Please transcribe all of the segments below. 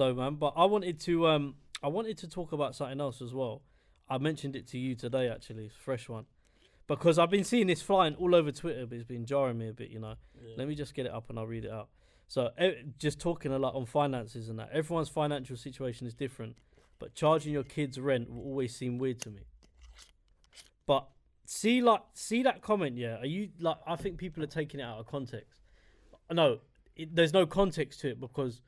though, man. But I wanted to talk about something else as well. I mentioned it to you today, actually. It's a fresh one. Because I've been seeing this flying all over Twitter, but it's been jarring me a bit, you know. Yeah. Let me just get it up and I'll read it out. So just talking a lot on finances and that. Everyone's financial situation is different, but charging your kids rent will always seem weird to me. But see that comment, yeah? Are you like? I think people are taking it out of context. No, there's no context to it because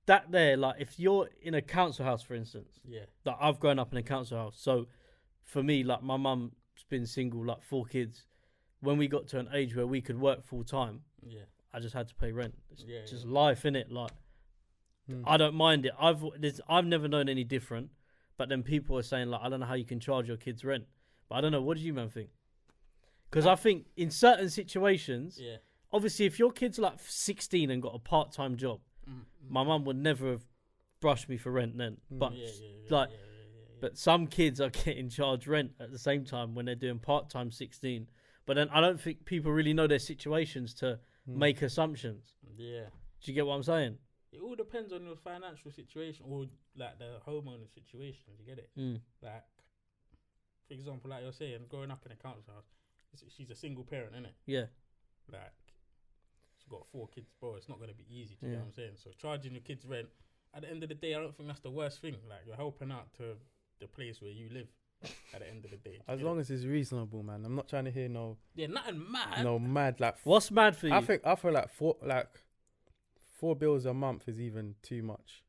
that there, like, if you're in a council house, for instance, yeah, like I've grown up in a council house, so for me, like my mum's been single, like 4 kids. When we got to an age where we could work full time, yeah, I just had to pay rent. It's just yeah. life, innit? Like, I don't mind it. I've never known any different. But then people are saying, like, I don't know how you can charge your kids rent. But I don't know. What do you, man, think? Because I think in certain situations, obviously, if your kid's like 16 and got a part-time job, my mum would never have brushed me for rent then. But but some kids are getting charged rent at the same time when they're doing part-time 16. But then I don't think people really know their situations to make assumptions. Yeah. Do you get what I'm saying? It all depends on your financial situation or like the homeowner situation. You get it? Like, for example, like you're saying, growing up in a council house, she's a single parent, innit? Yeah. Like, she's got 4 kids, bro. It's not going to be easy. Do you know what I'm saying? So charging your kids rent, at the end of the day, I don't think that's the worst thing. Like, you're helping out to the place where you live. At the end of the day, as long as it's reasonable, man. I'm not trying to hear nothing mad. No mad like. What's mad for you? I feel like 4 bills a month is even too much.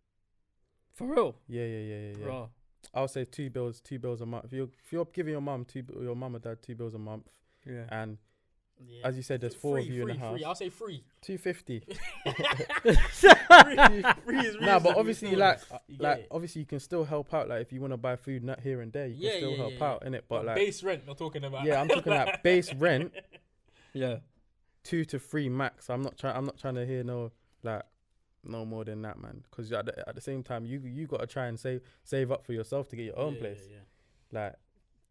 For real? Yeah. Bro. I'll say 2 bills a month. If you're giving your mum or dad 2 bills a month, and as you said, there's 4 of you in the house. I'll say 3. 250. 3 is nah, but obviously, obviously you can still help out. Like if you want to buy food here and there, you can still help out, innit? But like base rent, we're talking about. Yeah, I'm talking like base rent. Yeah. 2 to 3 max. I'm not trying to hear no more than that, man. Because at the same time, you got to try and save up for yourself to get your own place. Yeah. Like,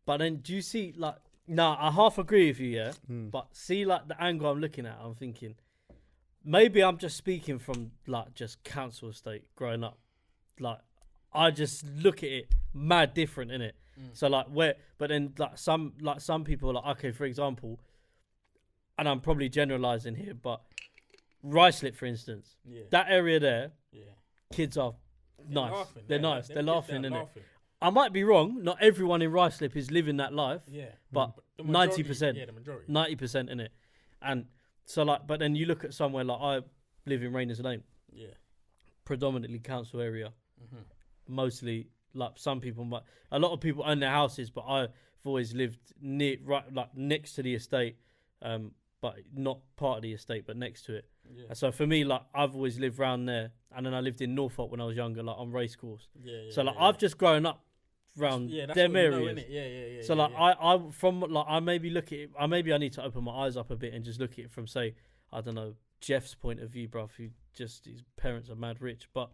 but then do you see like? Nah, I half agree with you, yeah. But see, like the angle I'm looking at, I'm thinking maybe I'm just speaking from like just council estate growing up. Like I just look at it mad different, innit? So like but then like some people are like, okay, for example, and I'm probably generalizing here, but Ruislip, for instance, that area there, kids are nice. Laughing. They're nice. They're laughing, innit? I might be wrong. Not everyone in Ruislip is living that life. Yeah. But 90%. Yeah, the majority. 90% in it. And so like, but then you look at somewhere like I live in Rayners Lane. Yeah. Predominantly council area. Mostly like some people might, a lot of people own their houses, but I've always lived next to the estate, but not part of the estate, but next to it. Yeah. And so for me, like I've always lived around there, and then I lived in Norfolk when I was younger, like on Racecourse. So like I've just grown up around them areas. Yeah. So like I maybe look at it. I need to open my eyes up a bit and just look at it from, say, I don't know, Jeff's point of view, bruv, who just his parents are mad rich. But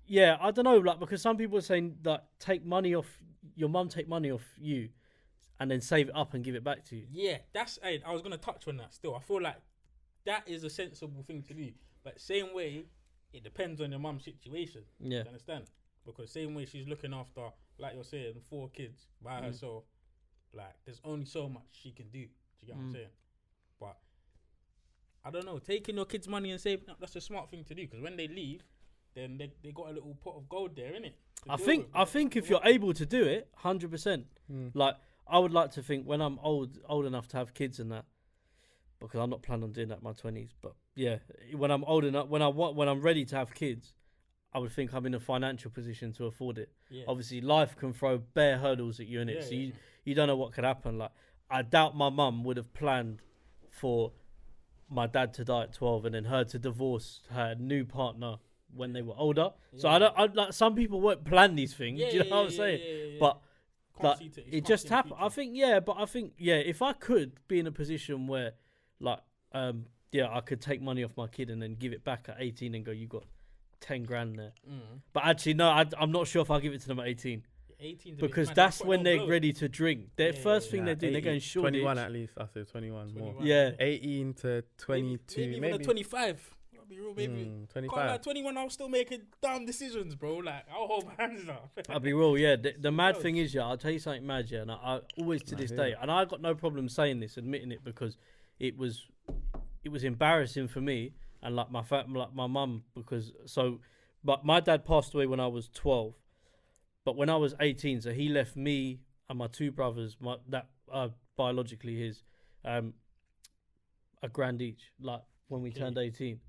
yeah, I don't know, like because some people are saying that take money off your mum, take money off you, and then save it up and give it back to you. Yeah, I was gonna touch on that. Still, I feel like that is a sensible thing to do. But same way, it depends on your mum's situation. Yeah, you understand? Because same way she's looking after, like you're saying, 4 kids by herself. Like there's only so much she can do. Do you get what I'm saying? But I don't know, taking your kids' money and saving up, that's a smart thing to do. Because when they leave, then they got a little pot of gold there, innit? I think if you're able to do it, 100%. Like I would like to think when I'm old enough to have kids and that, because I'm not planning on doing that in my 20s. But yeah, when I'm old enough, when I'm ready to have kids, I would think I'm in a financial position to afford it. Yeah. Obviously, life can throw bare hurdles at you, innit? So you don't know what could happen. Like I doubt my mum would have planned for my dad to die at 12 and then her to divorce her new partner when they were older. Yeah. So I like some people won't plan these things. Do you know what I'm saying? Yeah. But like, it just happened. I think if I could be in a position where like I could take money off my kid and then give it back at 18 and go, you got 10 grand there. But actually no, I'm not sure if I'll give it to them at 18. Because that's when they're ready to drink. Their first thing they're doing, they're going short. 21 at least. I say 21 more. Yeah. 18 to 22. Maybe even 25. be real, maybe. 25. 21, I was still making dumb decisions, bro. Like, I'll hold my hands up. I'll be real, yeah. The mad thing is, yeah, I'll tell you something mad, yeah, and I always to this day, and I got no problem saying this, admitting it, because it was embarrassing for me and like my mum, but my dad passed away when I was 12, but when I was 18, so he left me and my two brothers, that are biologically his, a grand each, like when we turned 18.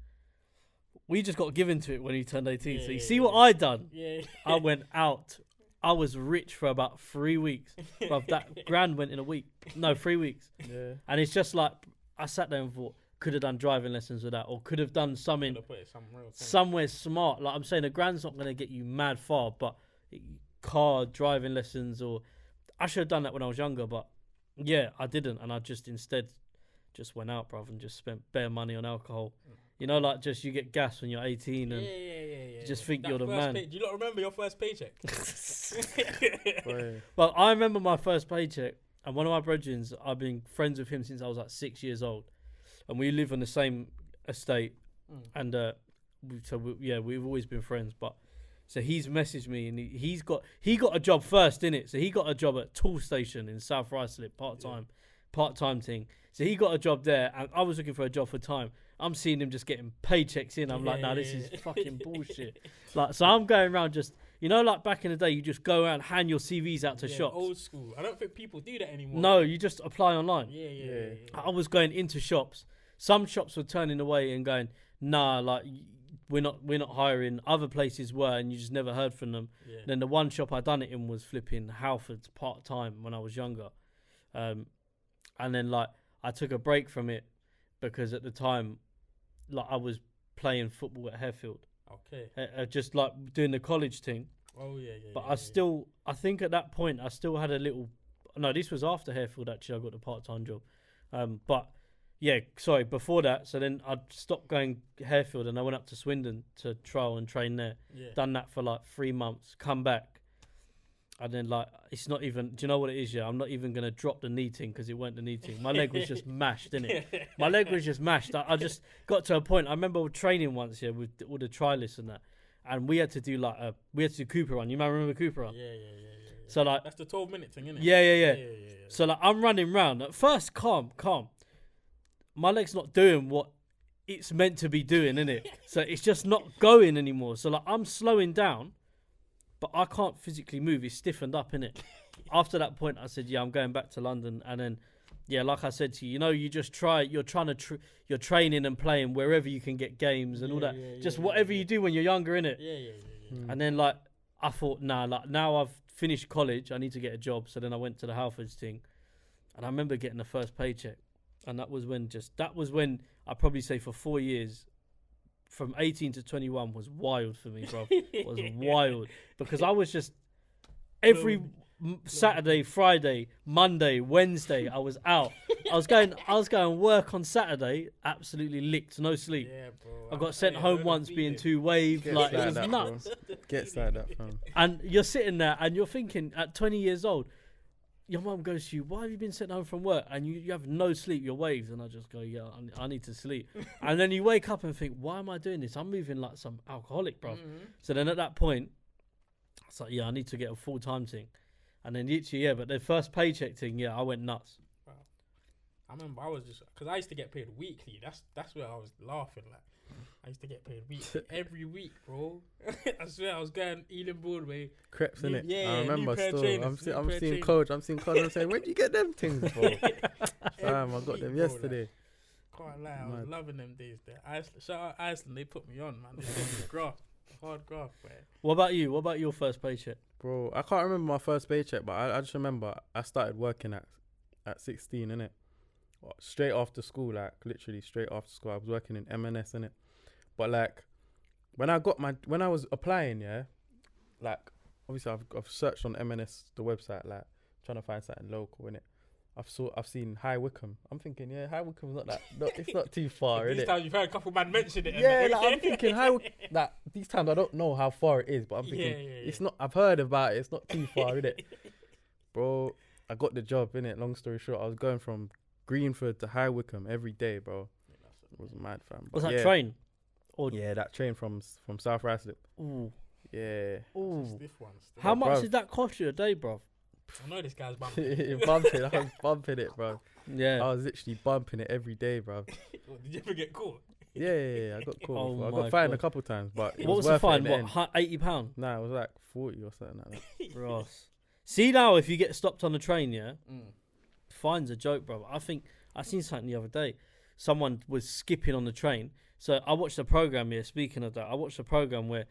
We just got given to it when he turned 18. So you see what I done? Yeah. I went out. I was rich for about 3 weeks. But that grand went in a week. No, 3 weeks. Yeah. And it's just like, I sat there and thought, could have done driving lessons with that, or could have done something somewhere smart. Like I'm saying, a grand's not going to get you mad far, but car driving lessons, or I should have done that when I was younger, but yeah, I didn't. And I just instead just went out, bruv, and just spent bare money on alcohol. You know, like just you get gas when you're 18 and you just think you're the man. Do you not remember your first paycheck? Well, I remember my first paycheck, and one of my brethren, I've been friends with him since I was like 6 years old, and we live on the same estate, and we've always been friends. But so he's messaged me, and he got a job first, innit? So he got a job at Tool Station in South Ruislip, part-time thing. So he got a job there, and I was looking for a job for time. I'm seeing him just getting paychecks in. I'm like, nah, this is fucking bullshit. Like, so I'm going around just, you know, like back in the day, you just go around, hand your CVs out to shops. Old school. I don't think people do that anymore. No, you just apply online. Yeah. I was going into shops. Some shops were turning away and going, nah, like we're not hiring. Other places were, and you just never heard from them. Yeah. Then the one shop I done it in was flipping Halfords part time when I was younger, and then like I took a break from it because at the time, like I was playing football at Harefield. Okay. Just like doing the college thing. Oh yeah. But I think at that point I still had a little. No, this was after Harefield actually. I got the part-time job, but yeah, sorry, before that. So then I'd stopped going Harefield and I went up to Swindon to trial and train there. Yeah. Done that for like 3 months. Come back, and then like it's not even. Do you know what it is? Yeah, I'm not even gonna drop the knee thing because it weren't the knee thing. My leg was just mashed, innit? My leg was just mashed. I just got to a point. I remember training once, yeah, with all the trialists and that, and we had to do Cooper run. You might remember Cooper run. Yeah. So like that's the 12-minute thing, isn't it? Yeah. So like I'm running round. At first, calm. My leg's not doing what it's meant to be doing, innit? So it's just not going anymore. So like I'm slowing down, but I can't physically move. It's stiffened up, innit? After that point, I said, yeah, I'm going back to London. And then, yeah, like I said to you, you know, you just try. You're you're training and playing wherever you can get games and all that. Just whatever you do when you're younger, innit? Yeah. And then like I thought, nah, like now I've finished college, I need to get a job. So then I went to the Halfords thing, and I remember getting the first paycheck. And that was when I probably say for 4 years, from 18 to 21 was wild for me, bro. It was wild because I was just every Saturday, Friday, Monday, Wednesday, I was out. I was going work on Saturday, absolutely licked, no sleep. Yeah, bro. I got sent home once being too waved, like it was nuts. Gets like that, fam. And you're sitting there and you're thinking at 20 years old, your mum goes to you, why have you been sent home from work? And you have no sleep, you're waved. And I just go, yeah, I need to sleep. And then you wake up and think, why am I doing this? I'm moving like some alcoholic, bro. Mm-hmm. So then at that point, it's like, yeah, I need to get a full-time thing. And then literally, yeah, but the first paycheck thing, yeah, I went nuts. Wow. I remember I was just, because I used to get paid weekly. That's where I was laughing, like. I used to get paid weekly every week, bro. I swear I was going Ealing Broadway. Creps, innit? Yeah, I remember still. I'm seeing Coach. I'm saying, where did you get them things, bro? I got them yesterday. Can't lie, I was loving them days there. Shout out Iceland, they put me on, man. They gave me graft, hard graft, man. What about you? What about your first paycheck? Bro, I can't remember my first paycheck, but I just remember I started working at 16, innit? Straight after school, like literally straight after school. I was working in M&S, innit? But like when I was applying, yeah, like obviously I've searched on M&S the website, like trying to find something local, innit? I've seen High Wycombe. I'm thinking, yeah, High Wycombe's not that. It's not too far, innit? These times you've heard a couple man mention it. Yeah, like, I'm thinking like these times I don't know how far it is, but I'm thinking it's not. I've heard about it. It's not too far, innit? Bro, I got the job, innit? Long story short, I was going from Greenford to High Wycombe every day, bro. It was mad, fam. Was that train? Or Yeah, that train from South Ruislip. ooh, Yeah. ooh. Stiff one. Still. How much bruv. did that cost you a day, bruv? I know this guy's bumping. Bumping. I was bumping it, bro. Yeah. I was literally bumping it every day, bro. Did you ever get caught? Yeah. I got caught. Oh before. I my got fined God. a couple times, but it What was the worth it in fine? the end. What, £80? Nah, it was like 40 or something like that. Ross. See now, if you get stopped on the train, yeah, Mm. fine's a joke, bro. I think I seen something the other day. Someone was skipping on the train. So I watched a program here. Speaking of that, I watched a program where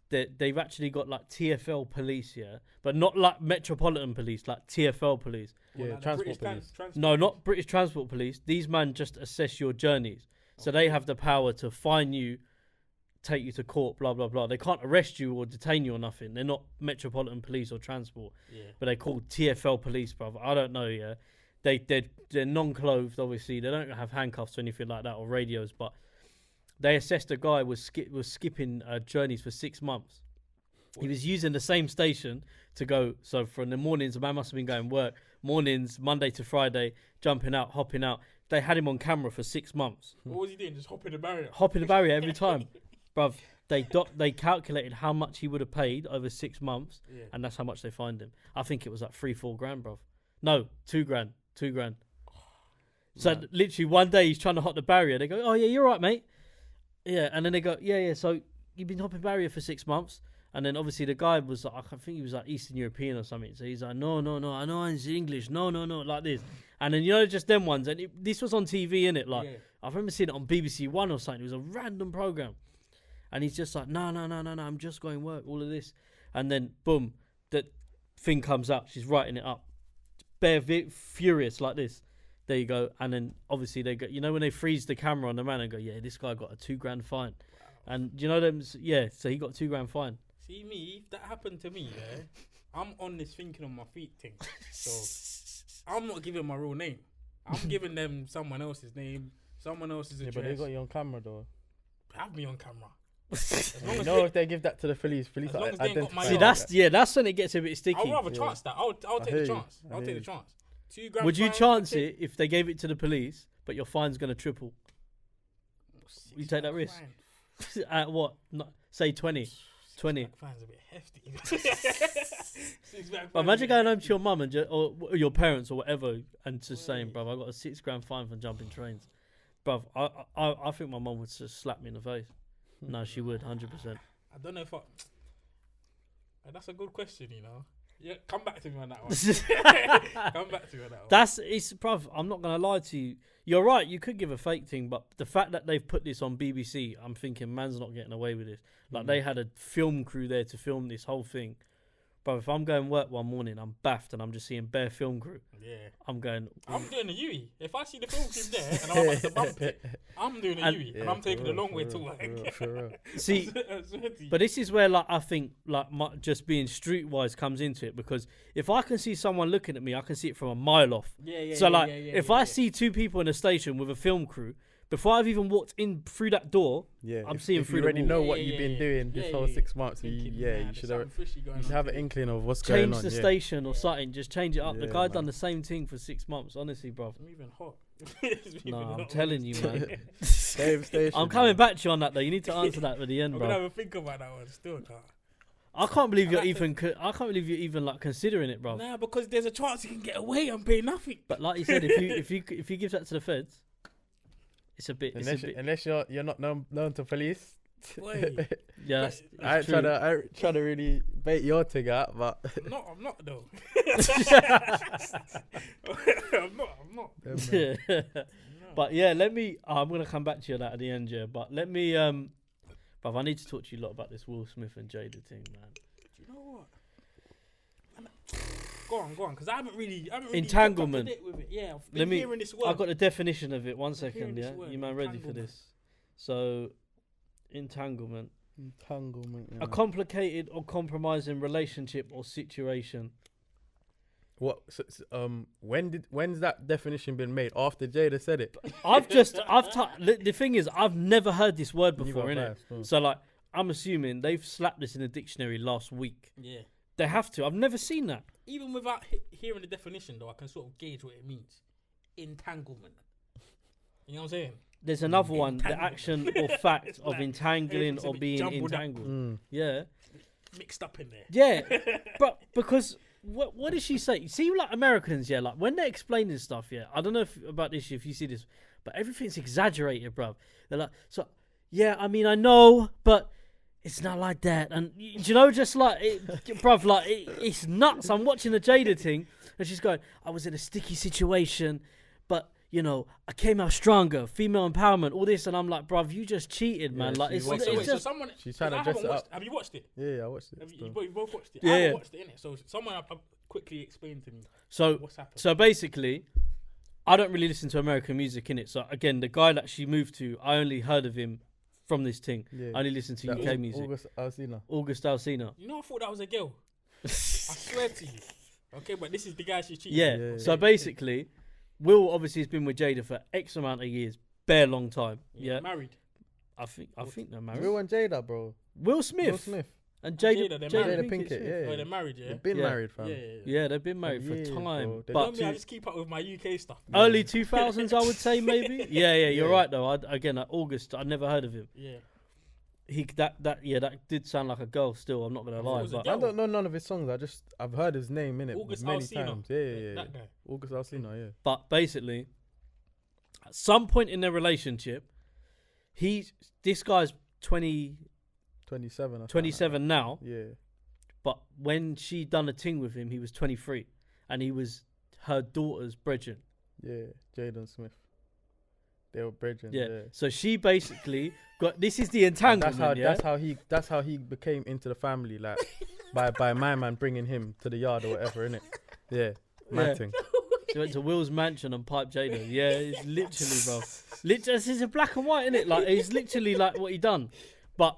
they've actually got like TFL police, yeah, but not like Metropolitan Police, like TFL police. Yeah, Like the transport British police. No, not British Transport Police. These men just assess your journeys. So they have the power to fine you, take you to court, blah, blah, blah. They can't arrest you or detain you or nothing. They're not Metropolitan Police or Transport. Yeah. But they're called TFL Police, brother. I don't know, yeah. They're non-clothed, obviously. They don't have handcuffs or anything like that or radios. But they assessed a guy was skipping journeys for 6 months. He was using the same station to go. So from the mornings, the man must have been going work. Mornings, Monday to Friday, jumping out, hopping out. They had him on camera for 6 months. What was he doing? Just hopping the barrier? Hopping the barrier every time. Bruv, they calculated how much he would have paid over 6 months, Yeah. and that's how much they fined him. I think it was like 3-4 grand, bruv. No, 2 grand. 2 grand. So Man. literally one day he's trying to hop the barrier. They go, "Oh yeah, you're right, mate." Yeah, and then they go, "Yeah." So you've been hopping barrier for 6 months, and then obviously the guy was like, I think he was like Eastern European or something. So he's like, "No, I know it's English. No, like this." And then just them ones, and this was on TV, innit? Like Yeah. I remember seeing it on BBC One or something. It was a random program, and he's just like, "No, I'm just going work." All of this, and then boom, that thing comes out. She's writing it up, bare furious like this. There you go. And then obviously they go, when they freeze the camera on the man and go, "Yeah, this guy got a 2 grand fine," and them, yeah. So he got 2 grand fine. See me, if that happened to me, yeah, I'm on this thinking on my feet thing. So I'm not giving my real name. I'm giving them someone else's name, someone else's Yeah, address. but they got you on camera though. Have me on camera. As long You as know, they- if they give that to the police as long as they ain't got my See, Yeah. that's when it gets a bit sticky. I'll rather Yeah. chance that. I'll I take hear the you. chance. I I'll hear take you. the chance. 2 grand Would you fine, chance okay. it if they gave it to the police, but your fine's gonna triple? You take that risk? Fine. At what? Say 20. 20. Six pack fine's a bit hefty. 6 pack But fine's imagine a bit going home hefty. to your mum and or your parents or whatever, and just saying, "Bruv, I got a 6 grand fine for jumping trains." Bruv, I think my mum would just slap me in the face. No, she would, 100%. I don't know if I. That's a good question, Yeah, come back to me on that one. Come back to me on that one. It's, bruv, I'm not gonna lie to you. You're right. You could give a fake thing, but the fact that they've put this on BBC, I'm thinking, man's not getting away with this. Like they had a film crew there to film this whole thing. But if I'm going work one morning, I'm baffed and I'm just seeing bare film crew. Yeah. I'm going. I'm doing a Yui. If I see the film clip there and I'm about to bump it, I'm doing a And- Yui and I'm taking a long way to work. For real. See, I swear to you. but this is where I think just being streetwise comes into it, because if I can see someone looking at me, I can see it from a mile off. Yeah. So yeah, if I see 2 people in a station with a film crew, before I've even walked in through that door, Yeah, I'm if, seeing if through you the already wall. know Yeah, what yeah, you've yeah, been yeah. doing this Yeah, whole yeah. 6 months, Thinking, you there's should something fishy going you should on have an today. inkling of what's going change on. the yeah. station or something. Just change it up. The Yeah, guy man. done the same thing for 6 months. Honestly, bro. It's moving hot. It's moving No, I'm hot. telling you, man. Same station. I'm coming back to you on that though. You need to answer that at the end, I'm gonna bro. have a think about that one still, car. I can't believe you're I like even. I can't believe you're even like considering it, bro. Nah, because there's a chance you can get away and pay nothing. But like you said, if you give that to the feds, it's a bit. Unless you're not known to police. Boy, Yeah, that's I ain't true. trying to really bait your thing out, but I'm not though. I'm not. Yeah. No. But yeah, I'm gonna come back to you on that at the end, yeah. But let me, bruv, I need to talk to you a lot about this Will Smith and Jada thing, man. Do you know what? Go on, because I haven't really Entanglement. kept up to date with it. Yeah, I've Let been me- hearing this word. I got the definition of it. One I'm second, hearing yeah. this word, You man ready for entanglement. this? So, entanglement. entanglement. A complicated or compromising relationship or situation. What? When's that definition been made? After Jada said it. The thing is, I've never heard this word before, Neither innit? have I, so. So like, I'm assuming they've slapped this in the dictionary last week. Yeah. They have to. I've never seen that. Even without hearing the definition, though, I can sort of gauge what it means. Entanglement. You know what I'm saying? There's another one, the action or fact of Like, entangling everything's a or bit being jumbled up. entangled. Yeah. Mixed up in there. Yeah. But because what did she say? See, like Americans, yeah, like when they're explaining stuff, yeah, I don't know about this, if you see this, but everything's exaggerated, bruv. They're like, so, yeah, I mean, I know, but it's not like that. And, you know, just like, bruv, like, it's nuts. I'm watching the Jada thing, and she's going, I was in a sticky situation, but, you know, I came out stronger, female empowerment, all this, and I'm like, bruv, you just cheated, man. Like, it's just... So someone, she's trying to dress it up. Have you watched it? Yeah, I watched it. You both watched it? Yeah, I haven't watched it, innit? So someone quickly explain to me what's happened. So basically, I don't really listen to American music, innit? So again, the guy that she moved to, I only heard of him from this thing. Yeah. I only listen to UK music. August Alsina. You know, I thought that was a girl. I swear to you. Okay, but this is the guy she cheated. Yeah. So basically, Will obviously has been with Jada for X amount of years, bare long time. Yeah. Married. I think they're married. Will and Jada, bro. Will Smith. Jada And Jada Pinkett. Oh, they're married, yeah. They've been married, fam. Yeah, they've been married for time. But I just keep up with my UK stuff. Early 2000s, I would say maybe. Yeah, you're right though. August, I never heard of him. Yeah. That did sound like a girl. Still, I'm not gonna lie. But I don't know none of his songs. I've heard his name in it many Alsina. times. Yeah. That guy. August Alsina, yeah. But basically, at some point in their relationship, this guy's 27 now. Yeah. But when she done a thing with him, he was 23, and he was her daughter's brethren. Yeah, Jaden Smith. They were brethren. Yeah. Yeah. So she basically got. This is the entanglement. That's how he became into the family, like by my man bringing him to the yard or whatever, innit? Yeah. Mad thing. She went to Will's mansion and piped Jada. Yeah, it's literally, bro. This is a black and white, innit? Like it's literally like what he done. But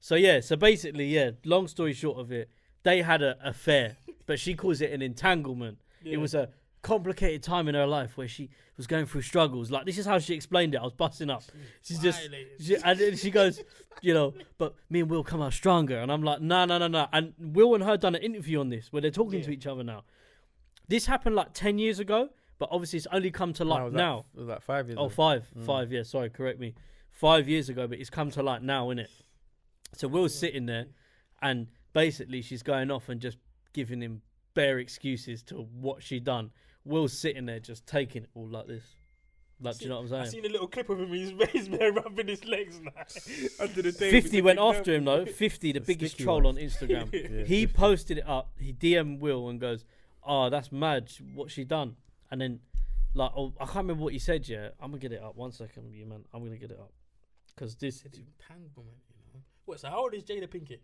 so basically, long story short of it, they had an affair, but she calls it an entanglement. Yeah. It was a complicated time in her life where she was going through struggles. Like this is how she explained it. I was busting up. She goes, you know, but me and Will come out stronger. And I'm like, no. And Will and her done an interview on this where they're talking to each other now. This happened like 10 years ago, but obviously it's only come to light now. It was like 5 years ago. 5, yeah, sorry, correct me. 5 years ago, but it's come to light now, innit? So Will's sitting there, and basically she's going off and just giving him bare excuses to what she done. Will's sitting there just taking it all like this. Like, do you know what I'm saying? I seen a little clip of him, he's bare rubbing his legs under the table. 50 went after him though. 50, the biggest troll on Instagram. He posted it up, he DM'd Will and goes, oh, that's mad, what she done? And then, like, I can't remember what he said yet. I'm going to get it up. 1 second, you man. I'm going to get it up. Because this... Entanglement, you know. What, so how old is Jada Pinkett?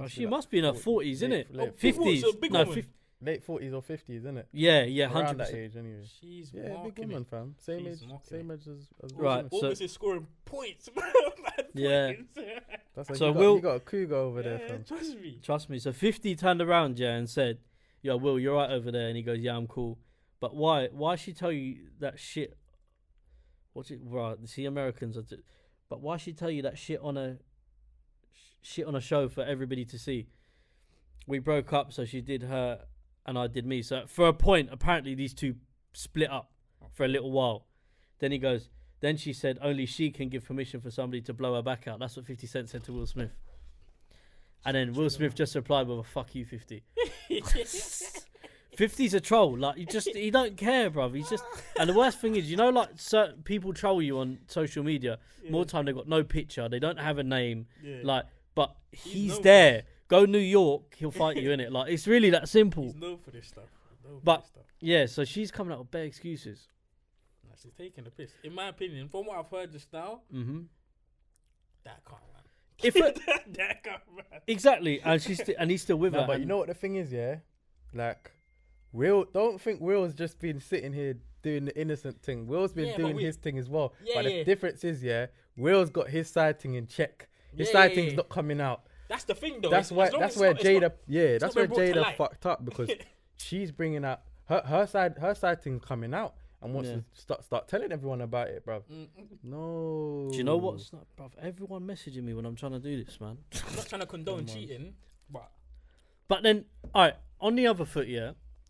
She must be in her 40s, isn't it? 50s. So big woman. Late 40s or 50s, isn't it? Yeah, around 100%. That age, anyway. She's big woman, fam. Same age as right. August is scoring points. Yeah. That's like you got a cougar over there, fam. Trust me. So 50 turned around, and said, yo, Will, you're right over there. And he goes, yeah, I'm cool. But why she tell you that shit? What's it? Right, see, Americans but why she tell you that shit on a show for everybody to see? We broke up, so she did her and I did me. So for a point, apparently these two split up for a little while. Then he goes, then she said only she can give permission for somebody to blow her back out. That's what 50 Cent said to Will Smith. And then Will Smith just replied with a fuck you, 50. 50's a troll. Like, he don't care, bruv. He's just, and the worst thing is, you know, like certain people troll you on social media. More time they've got no picture. They don't have a name. Yeah. Like, but he's there. Go New York, he'll fight you, innit? Like, it's really that simple. He's known for this stuff. Yeah, so she's coming out with bare excuses. She's taking the piss. In my opinion, from what I've heard just now, that can't run. That can't run. Exactly, and he's still with her. But you know what the thing is, yeah? Like, don't think Will's just been sitting here doing the innocent thing. Will's been doing his thing as well. But the difference is, Will's got his side thing in check. His side thing's not coming out. That's the thing, though. That's where Jada fucked up, because she's bringing out her side thing coming out and wants to start telling everyone about it, bruv. No. Do you know what's not, bruv? Everyone messaging me when I'm trying to do this, man. I'm not trying to condone cheating, but then, all right, on the other foot,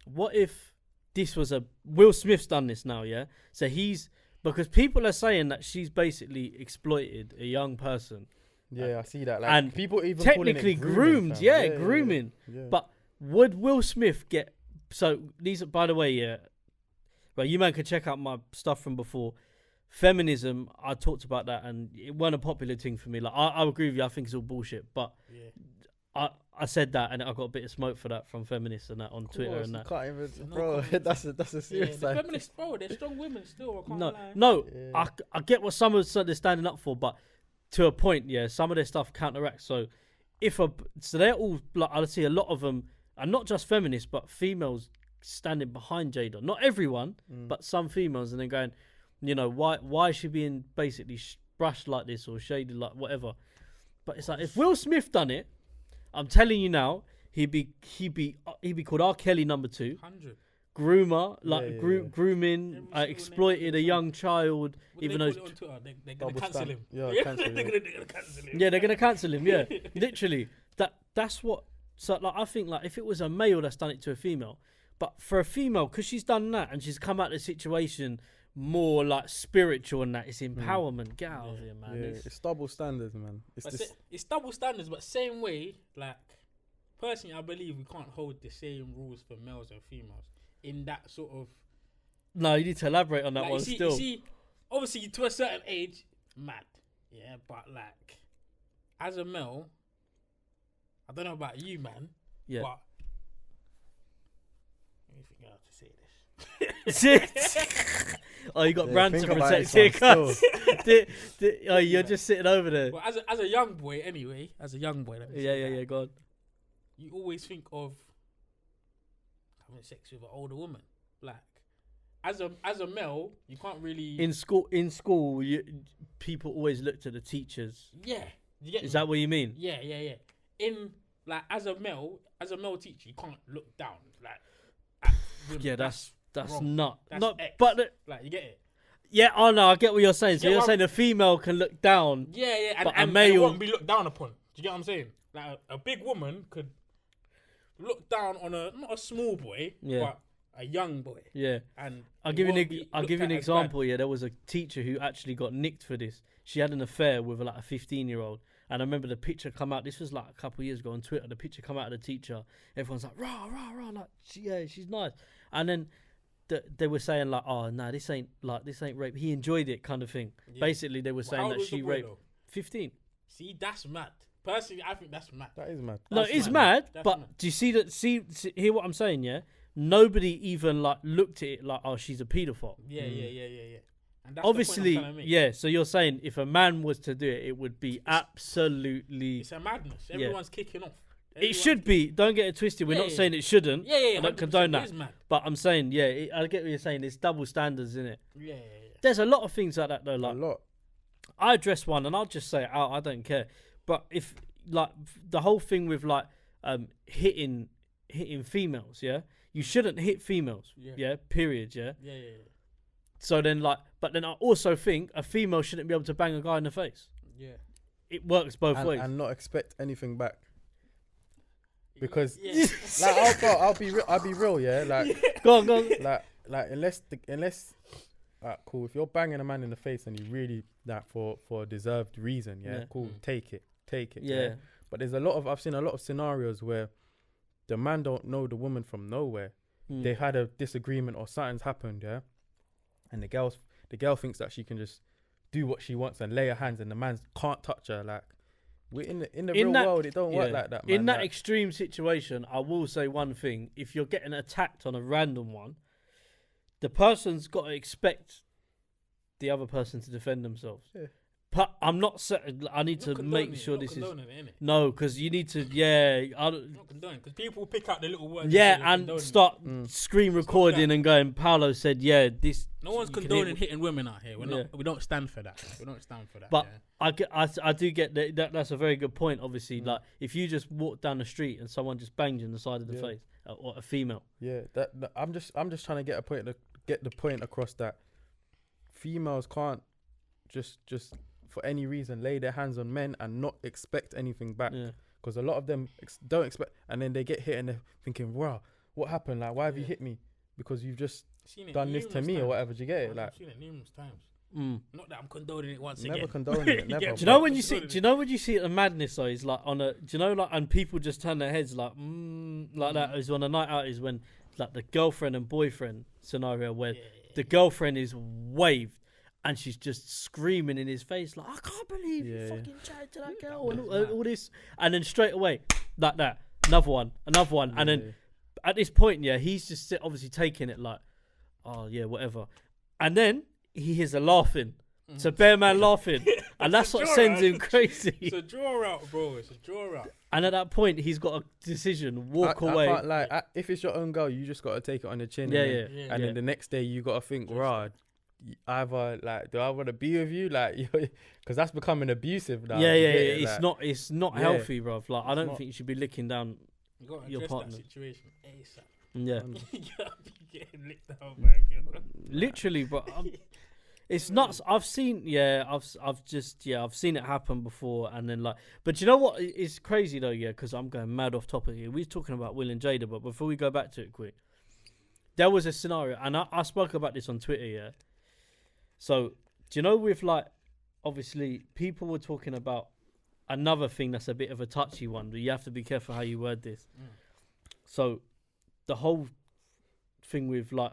what if this was Will Smith's done this now, so he's Because people are saying that she's basically exploited a young person. Yeah, I see that. Like, and people even technically grooming, groomed. fam. Grooming. Yeah. But would Will Smith get... So, these are, by the way, yeah. Well, you man can check out my stuff from before. Feminism, I talked about that, and it wasn't a popular thing for me. Like, I agree with you. I think it's all bullshit. But I said that, and I got a bit of smoke for that from feminists and that on Twitter and that. Can't even, bro. That's a serious the feminists, bro, they're strong women still. I can't lie. No, I get what some of they're standing up for, but to a point, some of their stuff counteracts. So so they're all like, I see a lot of them, and not just feminists, but females standing behind Jada. Not everyone, but some females, and then going, you know, why is she being basically brushed like this or shaded like whatever? But it's like, if Will Smith done it, I'm telling you now, he'd be called R. Kelly number 2. 100. Groomer, like grooming, exploited a young child, even though they're gonna cancel him. Yeah, they're gonna cancel him. Yeah, they're gonna cancel him. Yeah, literally. That's what. So like, I think like if it was a male that's done it to a female, but for a female, because she's done that and she's come out of the situation more like spiritual and that, it's empowerment. Get out of here, man. Yeah, it's double standards, man. It's double standards, but same way. Like, personally, I believe we can't hold the same rules for males and females in that sort of. No, you need to elaborate on that like, one. You see, obviously, to a certain age, mad. Yeah, but like, as a male, I don't know about you, man. Yeah. But let me think how to say this. Oh, you got brand to protect here, cuz. Oh, you're just sitting over there. Well, as a young boy, anyway. As a young boy, yeah, go on. You always think of having sex with an older woman. Like, as a male, you can't really. In school, people always look to the teachers. Yeah, is that what you mean? Yeah. In like, as a male teacher, you can't look down like. At women. Yeah, that's wrong. not. X. But like, you get it. Yeah, oh no, I get what you're saying. So you're saying a female can look down. Yeah, but and a male won't be looked down upon. Do you get what I'm saying? Like, a big woman could look down on not a small boy, but a young boy. Yeah, and I'll give you an example. Yeah, there was a teacher who actually got nicked for this. She had an affair with like a 15-year-old, and I remember the picture come out. This was like a couple of years ago on Twitter. The picture come out of the teacher. Everyone's like, rah, like, she's nice. And then they were saying like, oh no, this ain't rape. He enjoyed it, kind of thing. Yeah. Basically, they were saying that she raped. 15. See, that's mad. Personally, I think that's mad. That is mad. No, it's mad. But mad. Do you see that? See, hear what I'm saying? Yeah. Nobody even like looked at it like, oh, she's a paedophile. Yeah. And that's obviously, yeah. So you're saying if a man was to do it, it would be absolutely. It's a madness. Everyone's kicking off. It should be. Don't get it twisted. We're not saying it shouldn't. I don't condone that. But I'm saying, I get what you're saying. It's double standards, isn't it? Yeah. There's a lot of things like that, though. Like, a lot. I address one, and I'll just say it out. I don't care. But if like the whole thing with like hitting females, you shouldn't hit females. Yeah. Period. Yeah. So then, but then I also think a female shouldn't be able to bang a guy in the face. Yeah. It works both ways. And not expect anything back. Because like I'll be real, yeah. Like go on. Like unless cool. If you're banging a man in the face and you really for a deserved reason, cool. Take it. Yeah. But I've seen a lot of scenarios where the man don't know the woman from nowhere. They had a disagreement or something's happened, and the girl thinks that she can just do what she wants and lay her hands, and the man can't touch her. Like, we're in the real world, it don't work like that, man. In that extreme situation, I will say one thing. If you're getting attacked on a random one, the person's got to expect the other person to defend themselves. Yeah. But I'm not certain. I need to make sure this is... No, because you need to... Not condone, because people pick out the little words. Yeah, and start screen recording and going, Paolo said, this... No one's condoning hitting women out here. We don't stand for that. We don't stand for that. But I do get that. That's a very good point, obviously. Like, if you just walk down the street and someone just bangs you in the side of the face, or a female. Yeah, I'm just trying to get the point across that females can't just for any reason lay their hands on men and not expect anything back, because a lot of them don't expect, and then they get hit and they're thinking, wow, what happened? Like, why have you hit me? Because you've just done this to me or whatever. Do you get it? Like, I've seen it numerous times. Mm. Not that I'm condoning it once never again. condoning it. Never. Yeah, Do you know when you see? Do you know when you see the madness though? Is like on a. Do you know like and people just turn their heads like like that. Is on a night out is when like the girlfriend and boyfriend scenario where the girlfriend is waved and she's just screaming in his face like I can't believe you fucking chatted to that girl and all this, and then straight away like that another one and then at this point he's just obviously taking it like oh yeah whatever, and then he hears a laughing. It's a bear man laughing. And that's what sends him crazy. It's a draw out, bro. It's a draw out. And at that point, he's got a decision. Walk away. I can't lie. If it's your own girl, you just got to take it on the chin. And then the next day, you got to think, rah, either, like, do I want to be with you? Like, because that's becoming abusive now. It's not healthy, bruv. Like, I don't think you should be licking down your partner. That situation ASAP. Yeah. You gotta be getting licked out by a girl. Literally, bro. It's nuts. I've seen I've seen it happen before, and then like, but you know what is crazy though, because I'm going mad off topic here. We're talking about Will and Jada, but before we go back to it quick, there was a scenario, and I spoke about this on Twitter, So, do you know with like, obviously people were talking about another thing that's a bit of a touchy one, but you have to be careful how you word this. So, the whole thing with like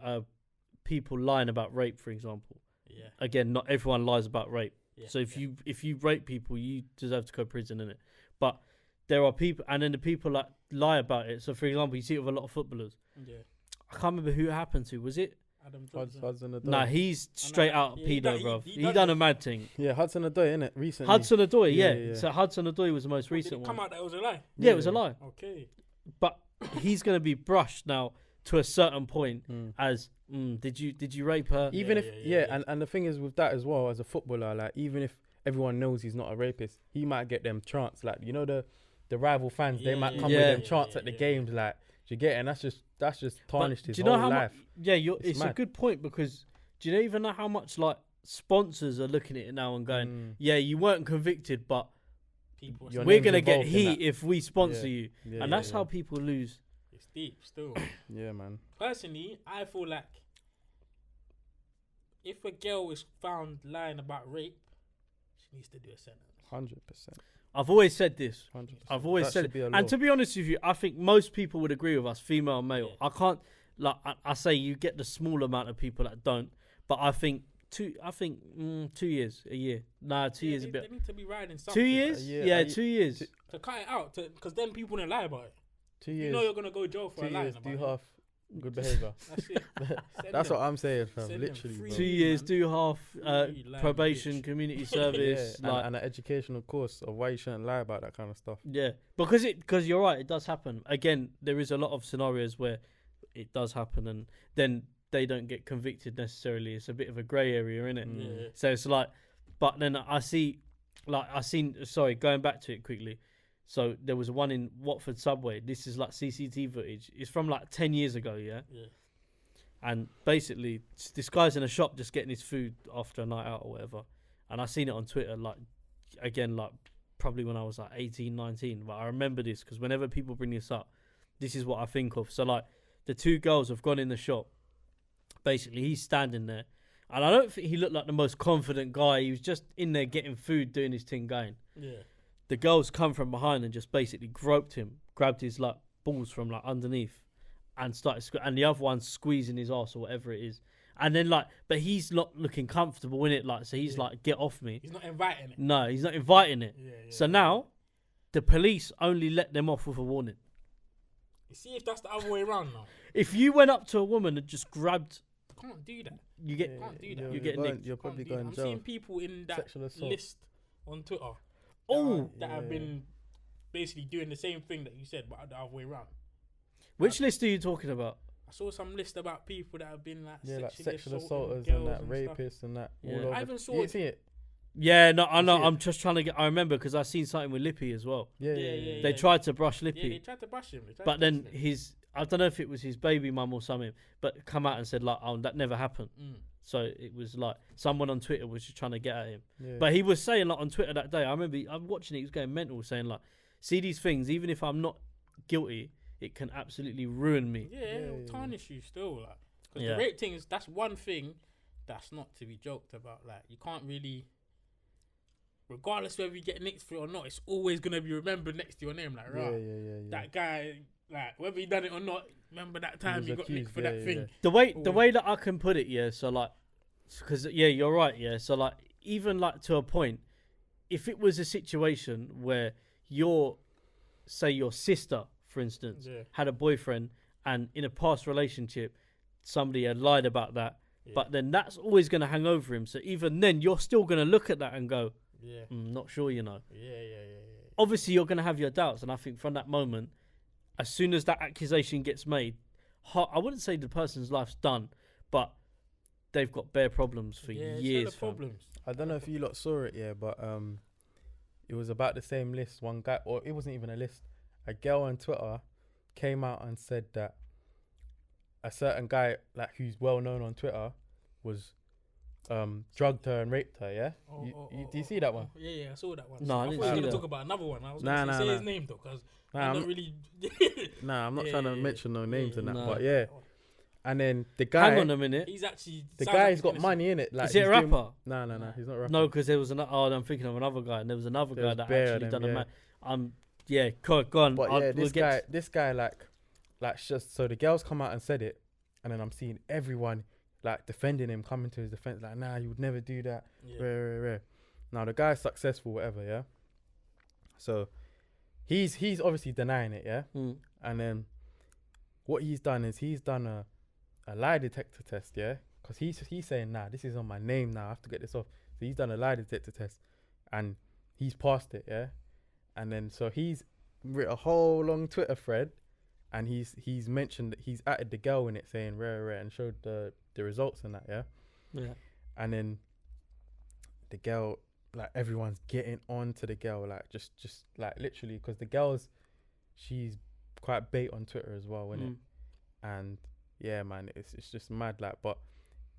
people lying about rape, for example. Yeah. Again, not everyone lies about rape. Yeah. So if you rape people, you deserve to go to prison, innit? But there are people, and then the people that lie about it. So for example, you see it with a lot of footballers. Yeah. I can't remember who it happened to. Was it? Adam Hudson-Odoi. Nah, he's straight out yeah, pedo, bro. He done a mad thing. Yeah, Hudson-Odoi, innit? Recently. Hudson-Odoi, Yeah. So Hudson-Odoi was the most recent Did it come one. out that it was a lie? Yeah, it was a lie. Okay. But he's gonna be brushed now to a certain point as did you rape her? Even and the thing is with that as well, as a footballer, like even if everyone knows he's not a rapist, he might get them chants, like you know the rival fans, they might come with them chants at the games, like do you get it? And that's just tarnished his whole life. It's a good point, because do you even know how much like sponsors are looking at it now and going, you weren't convicted, but we're gonna get heat if we sponsor you, and that's how people lose. It's deep still. Yeah, man. Personally, I feel like if a girl is found lying about rape, she needs to do a sentence. 100%. I've always said this. 100%. I've always said it. And And to be honest with you, I think most people would agree with us, female and male. I can't, like, I say you get the small amount of people that don't, but I think 2 years, a year. Nah, 2 years a bit. They need to be riding something. 2 years? Yeah, 2 years. To cut it out, because then people don't lie about it. 2 years. You know you're going to go to jail for 2 lying years, about do it. half good behavior. That's it. That's what I'm saying, fam. Send Literally, them bro. free. 2 years, man. do half Free lying probation, bitch. community service. Yeah, like, and an educational course of why you shouldn't lie about that kind of stuff. yeah, because you're right, it does happen. Again, there is a lot of scenarios where it does happen, and then they don't get convicted necessarily. It's a bit of a grey area, innit? Yeah. So it's like, but then sorry, going back to it quickly. So there was one in Watford subway. This is like CCTV footage. It's from like 10 years ago, yeah? And basically, this guy's in a shop just getting his food after a night out or whatever. And I seen it on Twitter, like, again, like, probably when I was like 18, 19. But I remember this because whenever people bring this up, this is what I think of. So, like, the two girls have gone in the shop. Basically, he's standing there. And I don't think he looked like the most confident guy. He was just in there getting food, doing his thing, going. Yeah. The girls come from behind and just basically groped him, grabbed his like balls from like underneath, and started. And the other one squeezing his ass or whatever it is. And then like, but he's not looking comfortable in it. Like, so he's like, "Get off me!" He's not inviting it. No, he's not inviting it. So now, the police only let them off with a warning. You see if that's the other way around now. If you went up to a woman and just grabbed, Can't do that. you get Can't do that. you get nicked. You're probably Can't do that. going I'm jail. seeing people in that Sexual assault. list on Twitter that have been basically doing the same thing that you said, but the other way around. Which list are you talking about? I saw some list about people that have been like sexual assaulters girls and that stuff. rapists and that. Yeah. All over. I even saw You it. see it? Yeah, no, I know. see it? I'm just trying to get. I remember because I seen something with Lippy as well. Yeah. They tried to brush Lippy. Yeah, they tried to brush him. But then I don't know if it was his baby mum or something, but come out and said like, "Oh, that never happened." So it was like someone on Twitter was just trying to get at him. Yeah. But he was saying like on Twitter that day, I remember I'm watching it, he was going mental, saying like, "See these things, even if I'm not guilty, it can absolutely ruin me." Yeah, it'll tarnish you still. Like, Because the rape thing is, that's one thing that's not to be joked about. Like, you can't really, regardless whether you get nicked for it or not, it's always gonna be remembered next to your name. Like, right, that guy, like, whether he done it or not, remember that time you got nicked for that thing. The way that I can put it, so like, because you're right, so like, even like to a point, if it was a situation where your sister, for instance, had a boyfriend, and in a past relationship somebody had lied about that, but then that's always going to hang over him, so even then you're still going to look at that and go, not sure, obviously you're going to have your doubts. And I think from that moment, as soon as that accusation gets made, I wouldn't say the person's life's done, but they've got bare problems for years. I don't know if you lot saw it, but it was about the same list. One guy, or it wasn't even a list, a girl on Twitter came out and said that a certain guy, like, who's well known on Twitter, was drugged her and raped her. Do you see that one? I saw that one. No, I didn't see was that. gonna talk about another one. I was gonna say his name though, because I'm not really. I'm not trying to mention no names and that, but and then the guy. Hang on a minute. He's actually the guy's got money in it. Like, is he a rapper? No, he's not a rapper. No, because there was another. Oh, I'm thinking of another guy, and there was another guy that actually done a man. Go on. But this guy, like, just so the girls come out and said it, and then I'm seeing everyone like defending him, coming to his defense, like, nah, you would never do that. Rare. Now the guy's successful, whatever, So he's obviously denying it, and then what he's done is he's done a lie detector test, because he's saying, nah, this is on my name now, I have to get this off. So he's done a lie detector test, and he's passed it, and then so he's written a whole long Twitter thread, and he's mentioned that he's added the girl in it, saying rare, and showed the results and that, and then the girl, like, everyone's getting on to the girl, like, just like, literally, because the girl's, she's quite bait on Twitter as well, isn't it? And man, it's just mad, like, but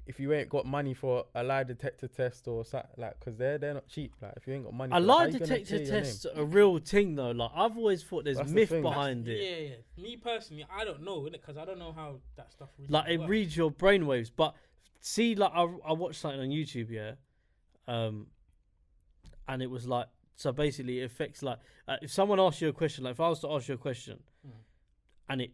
if you ain't got money for a lie detector test or something, like, because they're not cheap, like, if you ain't got money, a lie detector test's a real thing though. Like, I've always thought there's myth behind it. Me personally, I don't know, innit, because I don't know how that stuff really like works. It reads your brainwaves. But see, like, I watched something on YouTube, and it was like, so basically it affects, like, if someone asks you a question, like if I was to ask you a question and it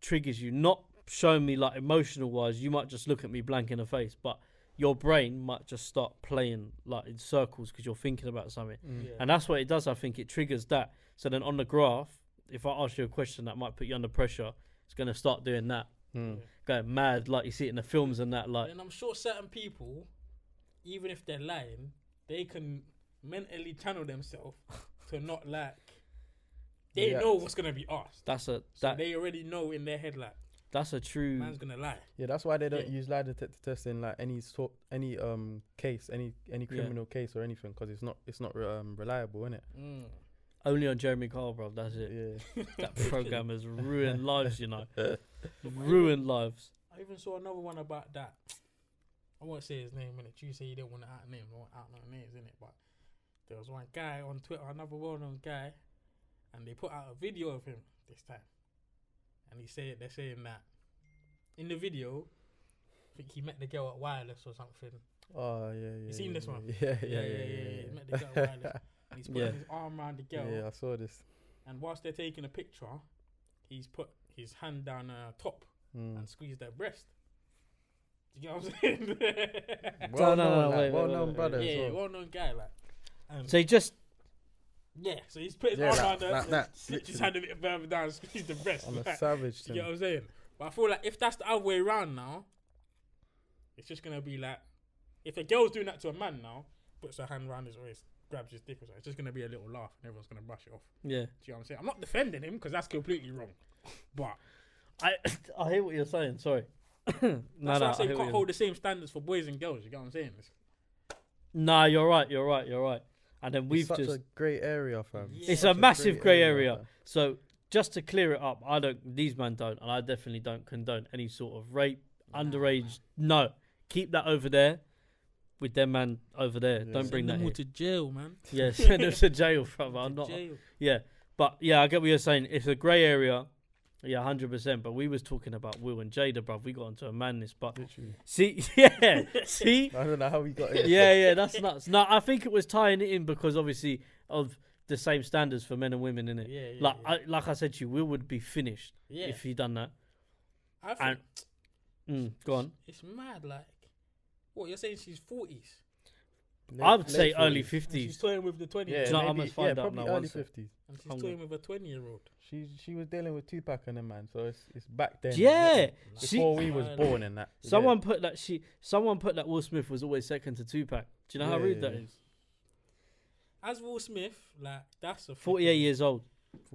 triggers you, not showing me like emotional wise, you might just look at me blank in the face, but your brain might just start playing like in circles because you're thinking about something. And that's what it does. I think it triggers that. So then on the graph, if I ask you a question that might put you under pressure, it's going to start doing that, going mad, like you see it in the films and that. Like, and I'm sure certain people, even if they're lying, they can mentally channel themselves to not, like, they know what's going to be asked. So they already know in their head, like, that's a true man's gonna lie. Yeah, that's why they don't use lie detector tests in like any case, any criminal case or anything, because it's not reliable, innit? Only on Jeremy Kyle, bro. That's it. Yeah, that program has ruined lives, you know. Ruined lives. I even saw another one about that. I won't say his name, innit? You say you didn't want to out name, I won't out no names, innit? But there was one guy on Twitter, another well-known guy, and they put out a video of him this time. And they're saying that in the video, I think he met the girl at Wireless or something. Oh, yeah. You seen this one? Yeah. He met the girl at Wireless. And he's putting his arm around the girl. Yeah, I saw this. And whilst they're taking a picture, he's put his hand down her top and squeezed her breast. Do you get what I'm saying? Well-known brother. Yeah, well-known guy. Like, so he just... Yeah, so he's put his arm around her, like that, slipped his hand a bit further down and squeezed the breast. On a savage thing. You know what I'm saying? But I feel like if that's the other way around now, it's just going to be like, if a girl's doing that to a man now, puts her hand around his waist, grabs his dick or something, it's just going to be a little laugh and everyone's going to brush it off. Yeah. Do you know what I'm saying? I'm not defending him because that's completely wrong. But I hear what you're saying, sorry. That's why I say you can't hold the same standards for boys and girls, you get what I'm saying? Nah, you're right. And then we've such just a grey area, fam. Yeah. It's a massive grey area. So just to clear it up, these men don't, and I definitely don't condone any sort of rape, underage. No, keep that over there with them man over there. Yeah. Don't bring that Send them all here. to jail, man. Yeah, send them to jail, brother. I'm not. Jail. Yeah, but yeah, I get what you're saying. It's a grey area. Yeah, 100%. But we was talking about Will and Jada, bruv. We got into a madness. But Literally. see, see. I don't know how we got it. Yeah, that's nuts. No, I think it was tying it in because obviously of the same standards for men and women, innit? Yeah. Like I said to you, Will would be finished if he done that. I think Go on. It's mad. Like, what you're saying? She's 40s. I would say late early 40s. 50s. She's toying with the 20s. Yeah, Do you know, I maybe, must find out probably now, early one sec. 50s. And she's toying with a 20-year-old. She was dealing with Tupac and them, man. So it's back then. Yeah. Before we was born and that. Someone put that Will Smith was always second to Tupac. Do you know how rude that is? As Will Smith, like, that's a 48 years old.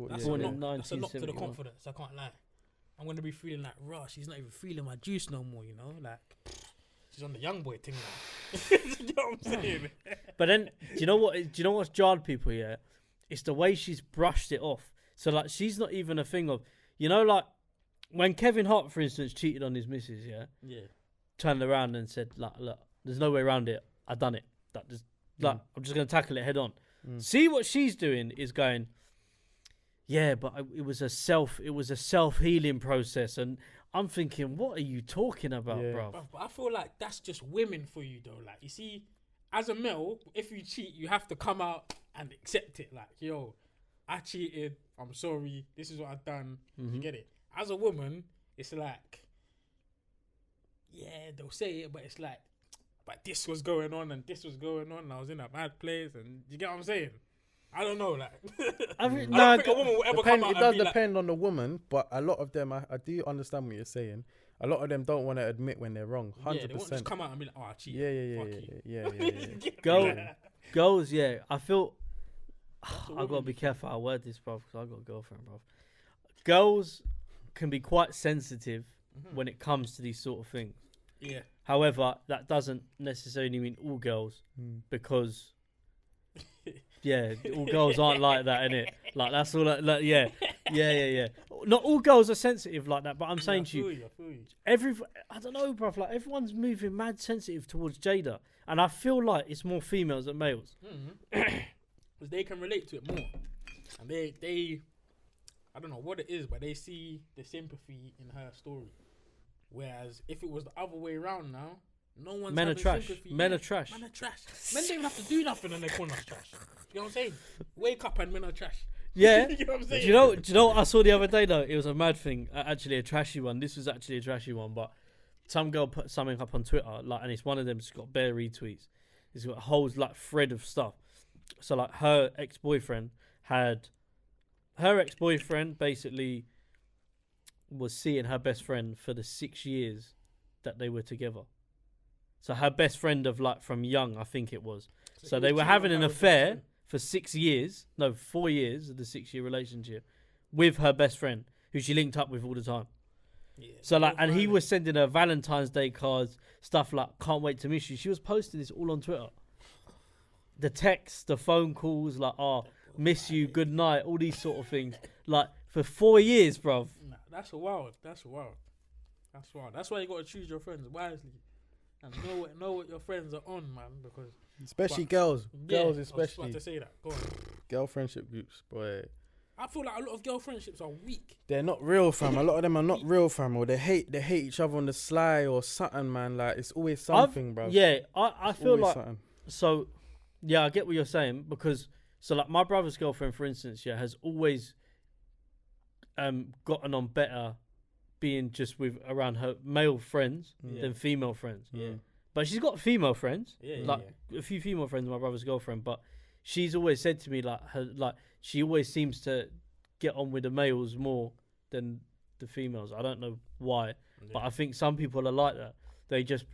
That's Born a in knock to the 1971. confidence. I can't lie. I'm gonna be feeling like, raw. She's not even feeling my juice no more. You know, like she's on the young boy thing now. You know what I'm saying? But then, do you know what's jarred people here? It's the way she's brushed it off. So like, she's not even a thing of, you know, like when Kevin Hart, for instance, cheated on his missus, turned around and said, like, look, there's no way around it. I done it. I'm just gonna tackle it head on. See what she's doing is going, yeah, but it was a self-healing process, and I'm thinking, what are you talking about, bro? But I feel like that's just women for you, though. Like, you see, as a male, if you cheat, you have to come out and accept it. Like, yo, I cheated. I'm sorry. This is what I've done. You get it? As a woman, it's like, yeah, they'll say it, but it's like, but this was going on and this was going on. And I was in a bad place, and you get what I'm saying? I don't know, like. I don't think a woman will ever come out it does and be depend on the woman, but a lot of them, I do understand what you're saying. A lot of them don't want to admit when they're wrong. 100%. Yeah, they won't just come out and be like, oh, I cheated. Yeah. Girls, yeah. I feel I've got to be careful how I word this, bro, because I've got a girlfriend, bro. Girls can be quite sensitive when it comes to these sort of things. Yeah. However, that doesn't necessarily mean all girls, because all girls aren't like that, innit? Like, that's all. Yeah. Not all girls are sensitive like that, but I'm saying to you, I don't know, bruv. Like, everyone's moving mad sensitive towards Jada, and I feel like it's more females than males. Because they can relate to it more, and they, I don't know what it is, but they see the sympathy in her story. Whereas if it was the other way around now, no one's Men are having trash. sympathy. Men are trash. Men are trash. Men don't even have to do nothing and they call us trash. You know what I'm saying? Wake up and men are trash. Yeah. You know what I'm saying? Do you know what I saw the other day though? It was a mad thing. Actually, a trashy one. This was actually a trashy one, but some girl put something up on Twitter, like, and it's one of them. It's got bare retweets. It's got a whole like thread of stuff. So like, her ex-boyfriend basically was seeing her best friend for the 6 years that they were together. So her best friend of like from young, I think it was. So they were having an affair for 6 years. No, 4 years of the 6-year relationship with her best friend, who she linked up with all the time. Yeah, so like, and he was sending her Valentine's Day cards, stuff like, can't wait to miss you. She was posting this all on Twitter. The texts, the phone calls, like, miss you, good night, all these sort of things. Like, for 4 years, bruv. Nah, that's wild. That's wild. That's why you got to choose your friends wisely. And know what your friends are on, man, because... Especially girls. Girls especially. I was about to say that. Go on. Girl friendship groups, boy. I feel like a lot of girl friendships are weak. They're not real, fam. A lot of them are not real, fam. Or they hate each other on the sly or something, man. Like, it's always something, bro. Yeah, I feel like... Something. So, yeah, I get what you're saying, because... So, like, my brother's girlfriend, for instance, has always gotten on better being just with around her male friends than female friends. Yeah. But she's got female friends, a few female friends, my brother's girlfriend. But she's always said to me, she always seems to get on with the males more than the females. I don't know why, but I think some people are like that. They just,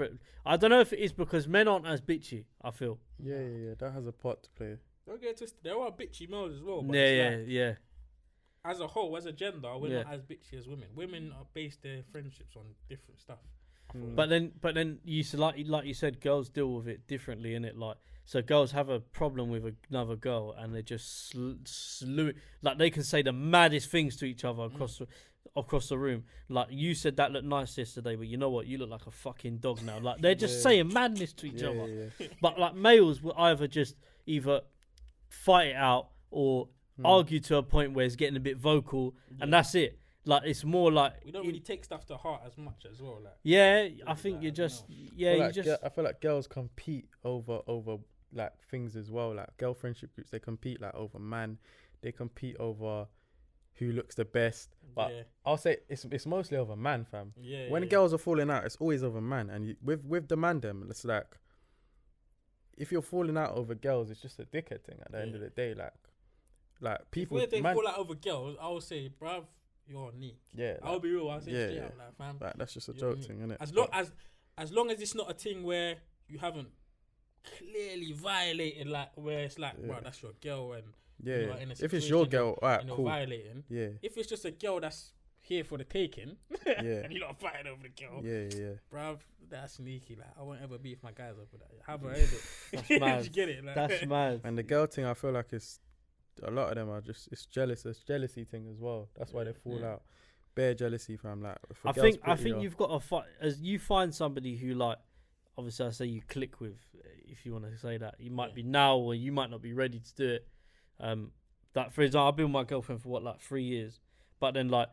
I don't know if it is because men aren't as bitchy. I feel. Yeah. That has a part to play. Don't get twisted. There are bitchy males as well. But Yeah. As a whole, as a gender, we're not as bitchy as women. Women are based their friendships on different stuff. But then you said, like you said, girls deal with it differently, innit? Like, so girls have a problem with another girl, and they just slew. Like, they can say the maddest things to each other across the room. Like, you said that looked nice yesterday, but you know what? You look like a fucking dog now. Like, they're just saying madness to each other. Yeah. But like, males will either fight it out or argue to a point where it's getting a bit vocal, and that's it. like it's more like we don't really take stuff to heart as much as well. Like, yeah, I think you're just I feel like girls compete over like things as well. Like girl friendship groups, they compete like over man. They compete over who looks the best. But I'll say it's mostly over man, fam. Yeah. When girls are falling out, it's always over man. And with the man them, it's like if you're falling out over girls, it's just a dickhead thing at the end of the day. Like people. If they fall out over girls, I would say, bruv, you're neat. Yeah. I'll be real. I'll say straight out, like, fam. Like, that's just a joke thing, innit? As long as it's not a thing where you haven't clearly violated, like where it's like, bro, that's your girl, and you know, in a if it's your girl, alright, cool. Violating. Yeah. If it's just a girl that's here for the taking, and you're not fighting over the girl. Yeah. Bruv, that's sneaky. Like, I won't ever beef my guys over that. Have I heard it? That's mad. You get it? Like, that's mad. And the girl thing, I feel like it's a lot of them are just it's jealousy thing as well. That's why they fall out. Bare jealousy, fam. Like, I think you've got to fight as you find somebody who, like, obviously I say you click with, if you want to say that. You might be now, or you might not be ready to do it. That, for example, I've been with my girlfriend for 3 years, but then like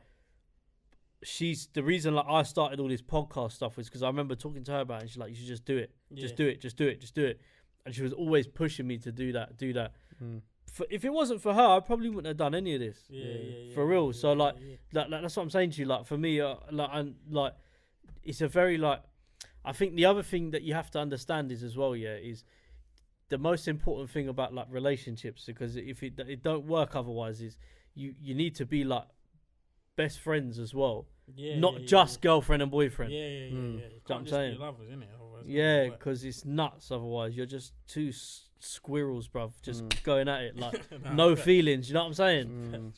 she's the reason like I started all this podcast stuff was because I remember talking to her about it, and she's like, you should just do it, just do it, and she was always pushing me to do that. If it wasn't for her, I probably wouldn't have done any of this. For real. So like that's what I'm saying to you. Like for me, like it's a very like. I think the other thing that you have to understand is as well, is the most important thing about like relationships, because if it don't work otherwise, is you need to be like best friends as well, not just girlfriend and boyfriend. You know what I'm saying? Lovers, innit? Because it's nuts otherwise. You're just two squirrels, bruv, just going at it like no feelings. You know what I'm saying?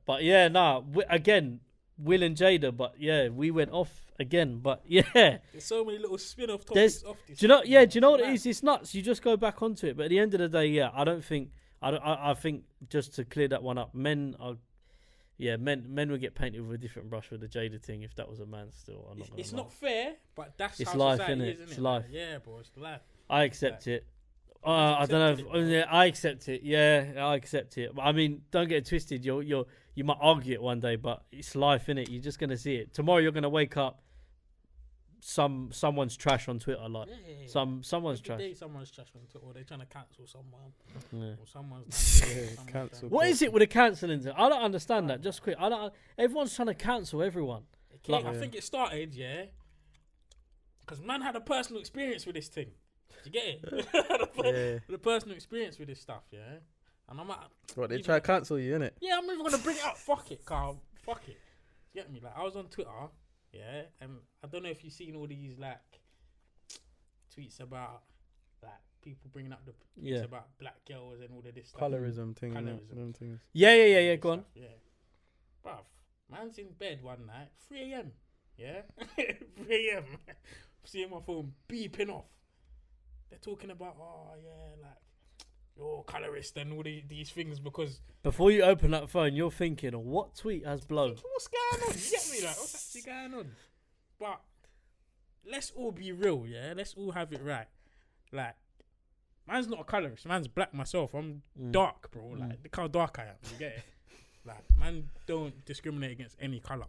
But again, Will and Jada, but we went off again, but there's so many little spin-off topics off this. Do you know what it is? It's nuts. You just go back onto it, but at the end of the day, I think just to clear that one up, men would get painted with a different brush with the Jada thing if that was a man still. It's not fair, but that's it's how life, society innit? is, innit? It's life. Yeah, bro, it's life. I accept it. I don't know. I accept it. Yeah, I accept it. But I mean, don't get it twisted. You might argue it one day, but it's life, innit? You're just gonna see it. Tomorrow you're gonna wake up. Someone's trash on Twitter, like someone's trash. Someone's trash on Twitter, or they're trying to cancel someone, or someone's cancel. What is it with the cancelling? I don't understand that. Just quick, everyone's trying to cancel everyone. I think it started, because man had a personal experience with this thing. Do you get it? The personal experience with this stuff, and I'm like, what, they try to cancel you, innit? Yeah, I'm even gonna bring it up. Fuck it, Carl. Fuck it. Get me? Like, I was on Twitter. And I don't know if you've seen all these like tweets about like people bringing up the tweets about black girls and all of this colorism thing. Yeah. Go on. Yeah, bruv, man's in bed one night, 3 a.m. 3 a.m. Seeing my phone beeping off. They're talking about like you're colorist and all these things because before you open that phone, you're thinking, what tweet has blown? What's going on? You get me? Like, what's actually going on? But let's all be real, Let's all have it right. Like, man's not a colorist. Man's black myself. I'm dark, bro. Like, look how dark I am. You get it? Like, man don't discriminate against any color.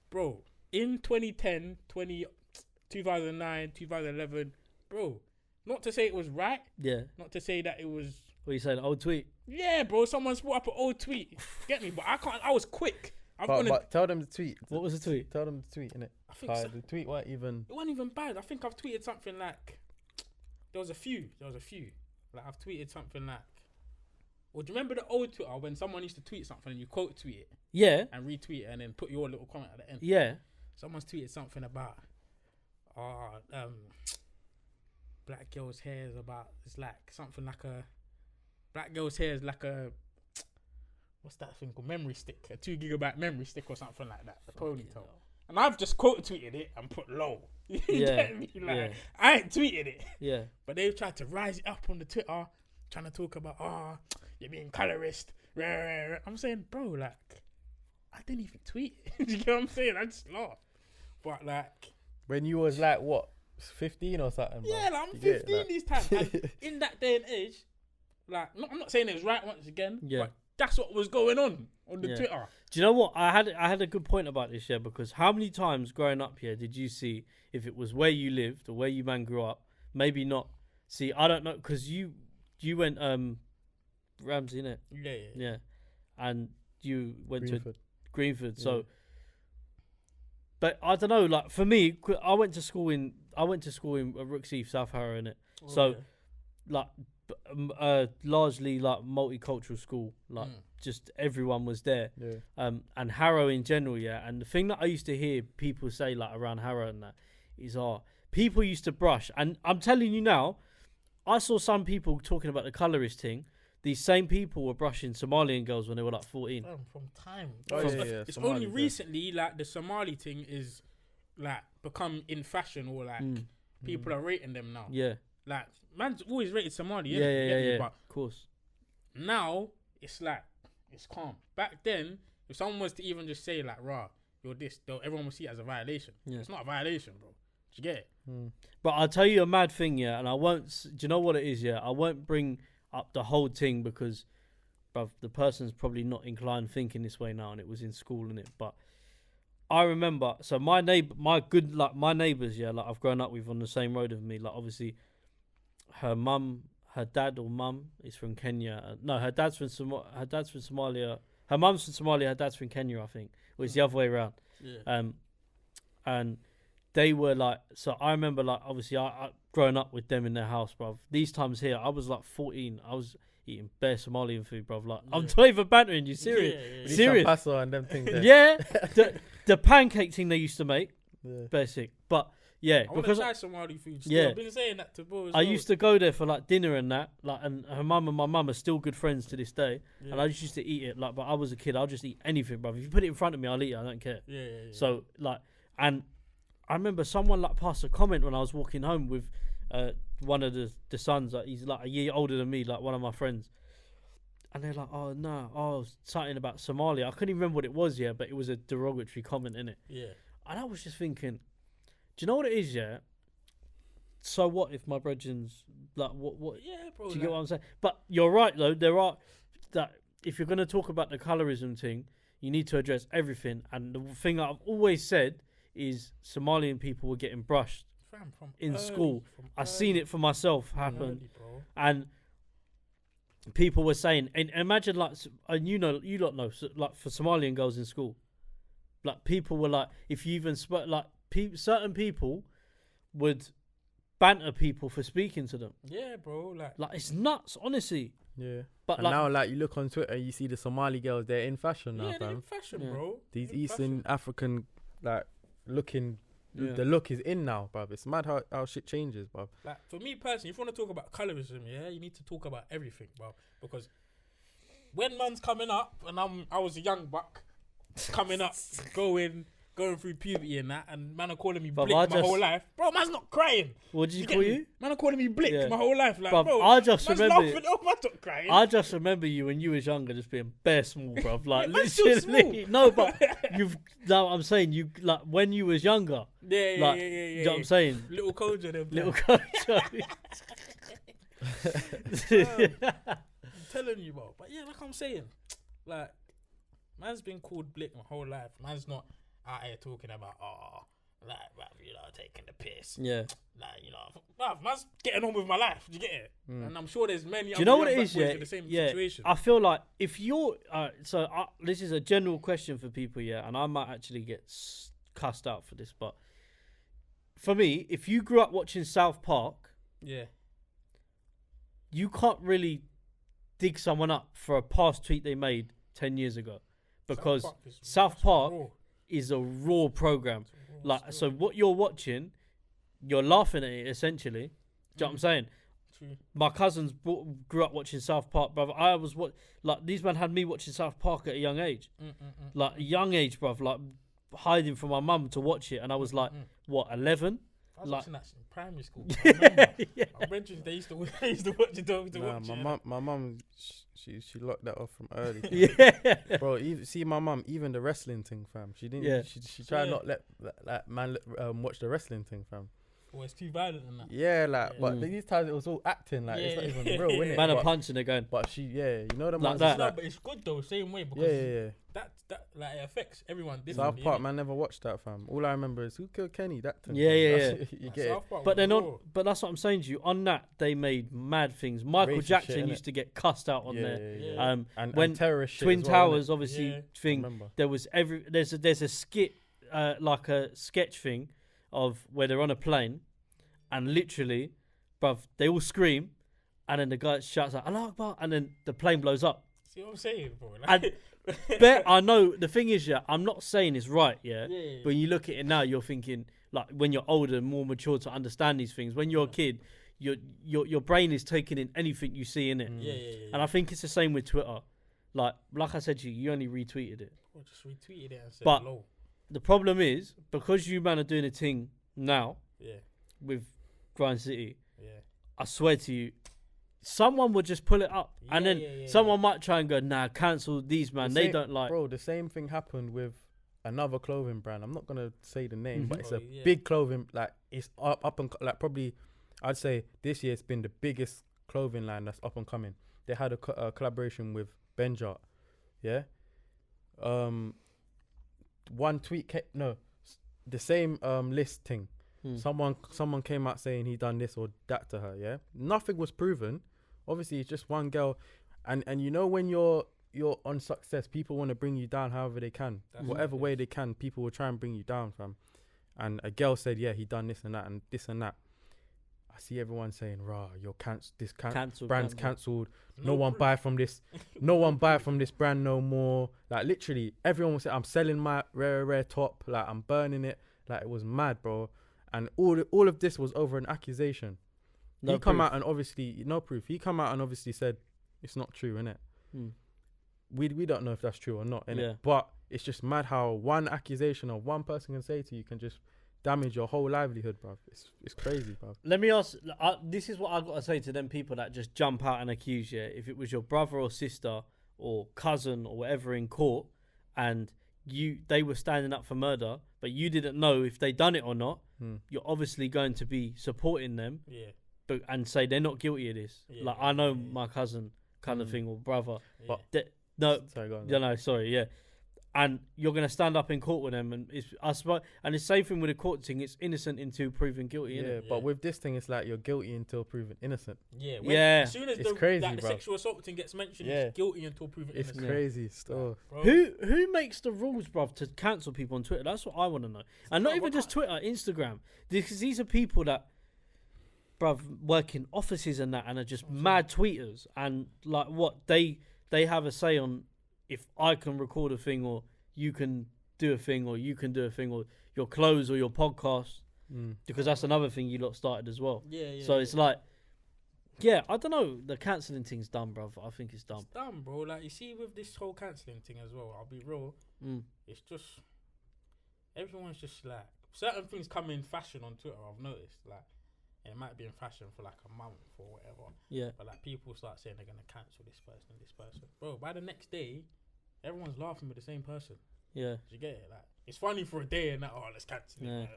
Bro, in 2010, 2009, 2011, bro, not to say it was right. Yeah. Not to say that it was... What are you saying, old tweet? Yeah, bro, someone's put up an old tweet. Get me? But I was quick. But tell them the tweet. What was the tweet? Tell them the tweet, innit? I think the tweet weren't even... It wasn't even bad. I think I've tweeted something like... There was a few. Like, I've tweeted something like... Well, do you remember the old Twitter when someone used to tweet something and you quote tweet it? Yeah. And retweet it and then put your little comment at the end? Yeah. Someone's tweeted something about... black girl's hair is about... It's like something like a... Black girl's hair is like a... What's that thing called? Memory stick. A 2 gigabyte memory stick or something like that. A ponytail. And I've just quote tweeted it and put low. You get me? Like, I ain't tweeted it. Yeah. But they've tried to rise it up on the Twitter, trying to talk about, you're being colorist. I'm saying, bro, like, I didn't even tweet it. Do you get what I'm saying? I just laughed. But like... When you was like, what, 15 or something? Bro? Yeah, like, I'm 15 these times. And in that day and age, like, I'm not saying it was right once again, but that's what was going on the Yeah. Twitter. Do you know what? I had a good point about this, yeah, because how many times growing up here did you see, if it was where you lived or where you man grew up, maybe not. See, I don't know, because you went Ramsey, innit? Yeah. And you went Greenford. to Greenford, Yeah. so. But I don't know, like for me, I went to school in Rooksheath, South Harrow, innit? So, like, largely like multicultural school, like just everyone was there. Yeah. And Harrow in general, yeah. And the thing that I used to hear people say like around Harrow and that is, people used to brush, and I'm telling you now, I saw some people talking about the colourist thing. These same people were brushing Somalian girls when they were like 14. From time. Oh, It's- yeah, It's Somali, only yeah. recently like the Somali thing is like become in fashion, or like people are rating them now. Yeah, Like man's always rated Somali. yeah. But Of course. now it's like it's calm. Back then, if someone was to even just say like, "Rah, you're this," everyone would see it as a violation. Yeah. It's not a violation, bro. Do you get it? But I'll tell you a mad thing, yeah, and I won't. Do you know what it is? Yeah, I won't bring up the whole thing because, bruv, the person's probably not inclined thinking this way now, and it was in school, innit? But I remember, so my neighbours, yeah, like I've grown up with on the same road with me. Like obviously, her dad or mum is from Kenya. No, her dad's from Somalia. Her mum's from Somalia. Her dad's from Kenya, I think. Or it's the other way around. Yeah. And they were like, so I remember like obviously I growing up with them in their house, bruv. These times here, I was like 14. I was eating bare Somalian food, bruv. Like I'm not even bantering you, serious. Yeah. Serious. Pasta and them things there. Yeah, the pancake thing they used to make, Yeah. basic. But yeah, I want to because try Somali food. Still. Yeah. I've been saying that to bro. I used to go there for like dinner and that, like, and her mum and my mum are still good friends to this day. Yeah. And I just used to eat it, like, but I was a kid, I'll just eat anything, bruv. If you put it in front of me, I'll eat it. I don't care. Yeah. So like, and I remember someone like passed a comment when I was walking home with one of the sons. Like, he's like a year older than me, like one of my friends. And they're like, oh no, something about Somalia. I couldn't even remember what it was, yeah, but it was a derogatory comment, innit? Yeah. And I was just thinking, do you know what it is, yeah? So what if my brethren's like what? Yeah, bro. Do you get what I'm saying? But you're right though. There are that if you're going to talk about the colorism thing, you need to address everything. And the thing that I've always said is Somalian people were getting brushed in school. I've seen it for myself happen, and people were saying, and imagine like, and you lot know, so, like for Somalian girls in school, like people were like, if you even like certain people would banter people for speaking to them. Yeah, bro. Like it's nuts, honestly. Yeah. But And like, now, like, you look on Twitter, you see the Somali girls, they're in fashion now, they're in fam. fashion, Yeah. bro. These In Eastern African, like, looking, Yeah. the look is in now, bruv. It's mad how shit changes, bruv. Like for me personally, if you want to talk about colorism, yeah, you need to talk about everything, bro. Because when man's coming up, and I was a young buck coming up, going through puberty and that, and man are calling me Bruv, Blick my whole life, bro. Man's not crying. what did you You call get me? you? Man are calling me Blick Yeah. my whole life, like Bruv, bro. I just man's remember laughing. Oh, man's not crying. I just remember you when you was younger, just being bare small, bruv. Like Yeah, man's still literally, no, but I'm saying you like when you was younger. yeah, Like, yeah. You know what I'm saying? Little Koja, them. Little Little. coach. I'm telling you, bro. But yeah, like I'm saying, like man's been called Blick my whole life. Man's not out here talking about like bruv, you know, taking the piss. Yeah. Like, you know, bruv, man's getting on with my life. Do you get it? And I'm sure there's many. Do you know what other it young is? black boys Yeah, in the same yeah. situation. I feel like if you're this is a general question for people, yeah, and I might actually get cussed out for this, but for me, if you grew up watching South Park, Yeah. you can't really dig someone up for a past tweet they made 10 years ago, because South Park is a raw program. Like, so what you're watching, you're laughing at it essentially. Do you know what I'm saying? True. My cousins grew up watching South Park, brother. I was like these men had me watching South Park at a young age, like a young age, bruv. Like hiding from my mum to watch it, and I was like, what, 11? I was like- watching that in primary school. I remember. Yeah. My brethren, they used to watch it. Nah, my mum, she locked that off from early. Yeah, Bro, see my mum, even the wrestling thing, fam. She didn't. Yeah. She tried Yeah. not let man watch the wrestling thing, fam. Or it's too violent and that. Yeah, like, but these times it was all acting, like, it's not even real, innit? Man are punching, they're going. But she, you know the Like ones that. No, but it's good though, same way, because that like it affects everyone differently. South Park, man, never watched that, fam. All I remember is who killed Kenny. That thing. Yeah. You get it. But they're not. But that's what I'm saying to you. On that, they made mad things. Michael Racist Jackson shit, used to get cussed out on there. Yeah. And when terrorist shit Twin as well, Towers, obviously, thing. Remember. There was there's a skit, like a sketch thing, of where they're on a plane, and literally, bruv, they all scream, and then the guy shouts out "Allah Akbar," and then the plane blows up. See what I'm saying, bro? And I know the thing is, I'm not saying it's right, but when you look at it now, you're thinking, like, when you're older and more mature to understand these things. When you're a kid, your brain is taking in anything you see in it. And I think it's the same with Twitter. Like I said to you, you only retweeted it. I just retweeted it and said but hello. The problem is, because you man are doing a thing now with Grindcity, I swear to you, someone would just pull it up, and then someone might try and go, nah, cancel these, man. They don't like. Bro, the same thing happened with another clothing brand. I'm not gonna say the name, but it's a big clothing. Like, it's up and like, probably, I'd say this year it's been the biggest clothing line that's up and coming. They had a collaboration with Benjart. Yeah. One tweet, the same listing. Someone came out saying he done this or that to her. Yeah. Nothing was proven. Obviously, it's just one girl, and you know, when you're on success, people want to bring you down however they can, whatever way they can. People will try and bring you down, fam. And a girl said, yeah, he done this and that and this and that. I see everyone saying, "Rah, you're brand's cancelled. No one buy from this. No one buy from this brand no more." Like, literally, everyone was saying, "I'm selling my rare top. Like, I'm burning it." Like, it was mad, bro. And all of this was over an accusation. He come out and obviously no proof. He come out and obviously said it's not true, innit? We don't know if that's true or not, innit? Yeah. But it's just mad how one accusation of one person can say to you can just damage your whole livelihood, bruv. It's crazy, bruv. Let me ask. This is what I've got to say to them people that just jump out and accuse you. If it was your brother or sister or cousin or whatever in court, and they were standing up for murder, but you didn't know if they done it or not, you're obviously going to be supporting them. And say they're not guilty of this. I know my cousin kind of thing, or brother. But sorry, go on. And you're gonna stand up in court with them, and it's the same thing with the court thing. It's innocent until proven guilty. But with this thing, it's like you're guilty until proven innocent. As soon as it's crazy, the sexual assault thing gets mentioned, it's guilty until proven innocent. It's crazy stuff. Who makes the rules, bruv, to cancel people on Twitter? That's what I want to know. And not even just Twitter, Instagram, because these are people that, bruv, work in offices and that, and are just mad tweeters, and like what they have a say on if I can record a thing, or you can do a thing, or you can do a thing, or your clothes or your podcast, because that's another thing you lot started as well. So it's like, I don't know, the cancelling thing's dumb, bruv. I think it's dumb. It's dumb, bro. Like, you see with this whole cancelling thing as well, I'll be real, it's just, everyone's just like, certain things come in fashion on Twitter, I've noticed, like, and it might be in fashion for like a month or whatever. But like, people start saying they're gonna cancel this person. Bro, by the next day, everyone's laughing with the same person. Do you get it? Like, it's funny for a day and that, let's cancel it.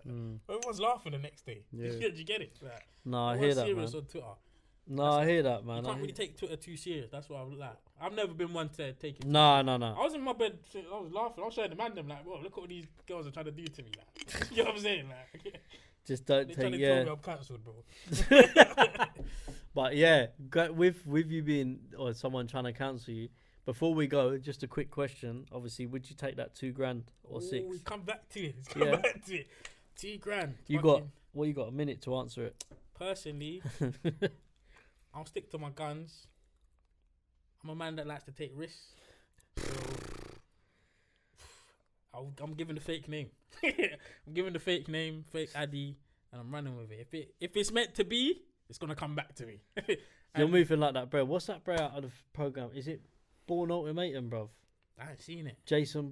Everyone's laughing the next day. Do you get it? Like, no, I hear that, man. On Twitter. I hear that, man. You can't really take Twitter too serious. That's what I'm like. I've never been one to take it. No. I was in my bed, I was laughing. I was showing the man them like, "Whoa, look what these girls are trying to do to me." Like, you know what I'm saying? Like, just don't take. Tell me I'm cancelled, bro. But with you being, or someone trying to cancel you. Before we go, just a quick question. Obviously, would you take that $2,000 or 6? We come back to it. $2,000. You got a minute to answer it. Personally, I'll stick to my guns. I'm a man that likes to take risks. So I'm giving the fake name. I'm giving the fake name, fake ID, and I'm running with it. If it's meant to be, it's gonna come back to me. You're moving like that, bro. What's that bro out of the program? Is it Born Ultimatum, bruv? I ain't seen it. Jason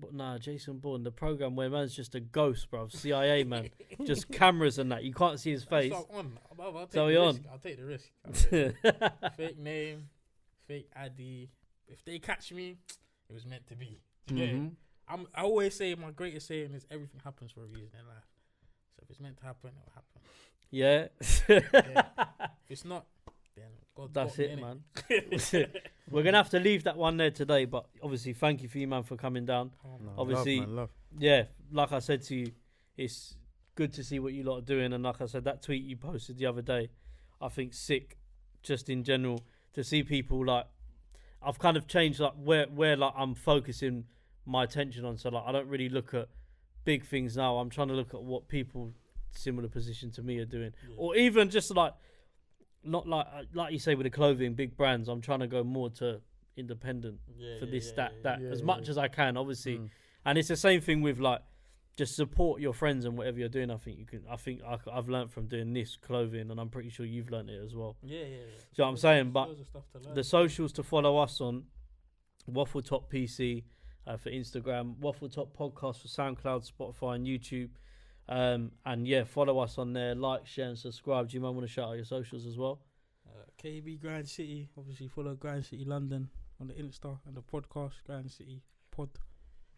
Bourne, the program where man's just a ghost, bruv. CIA man, just cameras and that. You can't see his face. I'll take the risk. Fake name, fake ID. If they catch me, it was meant to be. I always say my greatest saying is everything happens for a reason in life. So if it's meant to happen, it will happen. Yeah. Yeah. If it's not, then God That's got me, it, innit? man. We're going to have to leave that one there today, but obviously thank you for you, man, for coming down. No, Obviously, love, man, love. Yeah, like I said to you, it's good to see what you lot are doing. And like I said, that tweet you posted the other day, I think sick, just in general, to see people like, I've kind of changed like where like I'm focusing my attention on. So like I don't really look at big things now. I'm trying to look at what people similar position to me are doing, or even just like not like you say with the clothing, big brands. I'm trying to go more to independent for this, that as much as I can, obviously. And it's the same thing with like just support your friends and whatever you're doing. I think I've learned from doing this clothing, and I'm pretty sure you've learned it as well. Yeah. So I'm saying, but the socials to follow us on: Waffletop PC for Instagram, Waffletop Podcast for SoundCloud, Spotify, and YouTube. And yeah, follow us on there, like, share, and subscribe. Do you mind want to shout out your socials as well? KB Grindcity, obviously follow Grindcity London on the Insta and the podcast Grindcity Pod.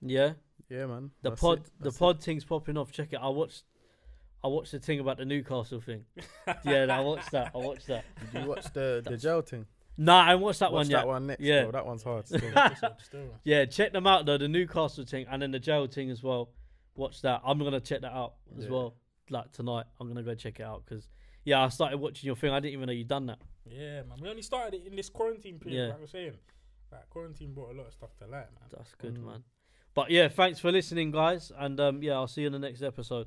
Yeah, man. The pod thing's popping off. Check it. I watched the thing about the Newcastle thing. Yeah, I watched that. Did you watch the jail thing? Nah, I watched that one yet. That one next. Yeah, bro. That one's hard. Still. Yeah, check them out though. The Newcastle thing and then the jail thing as well. Watch that. I'm gonna check that out as well. Like tonight, I'm gonna go check it out because I started watching your thing. I didn't even know you'd done that. Yeah, man. We only started it in this quarantine period. Like I was saying, like quarantine brought a lot of stuff to light, man. That's good, man. But yeah, thanks for listening, guys, and I'll see you in the next episode.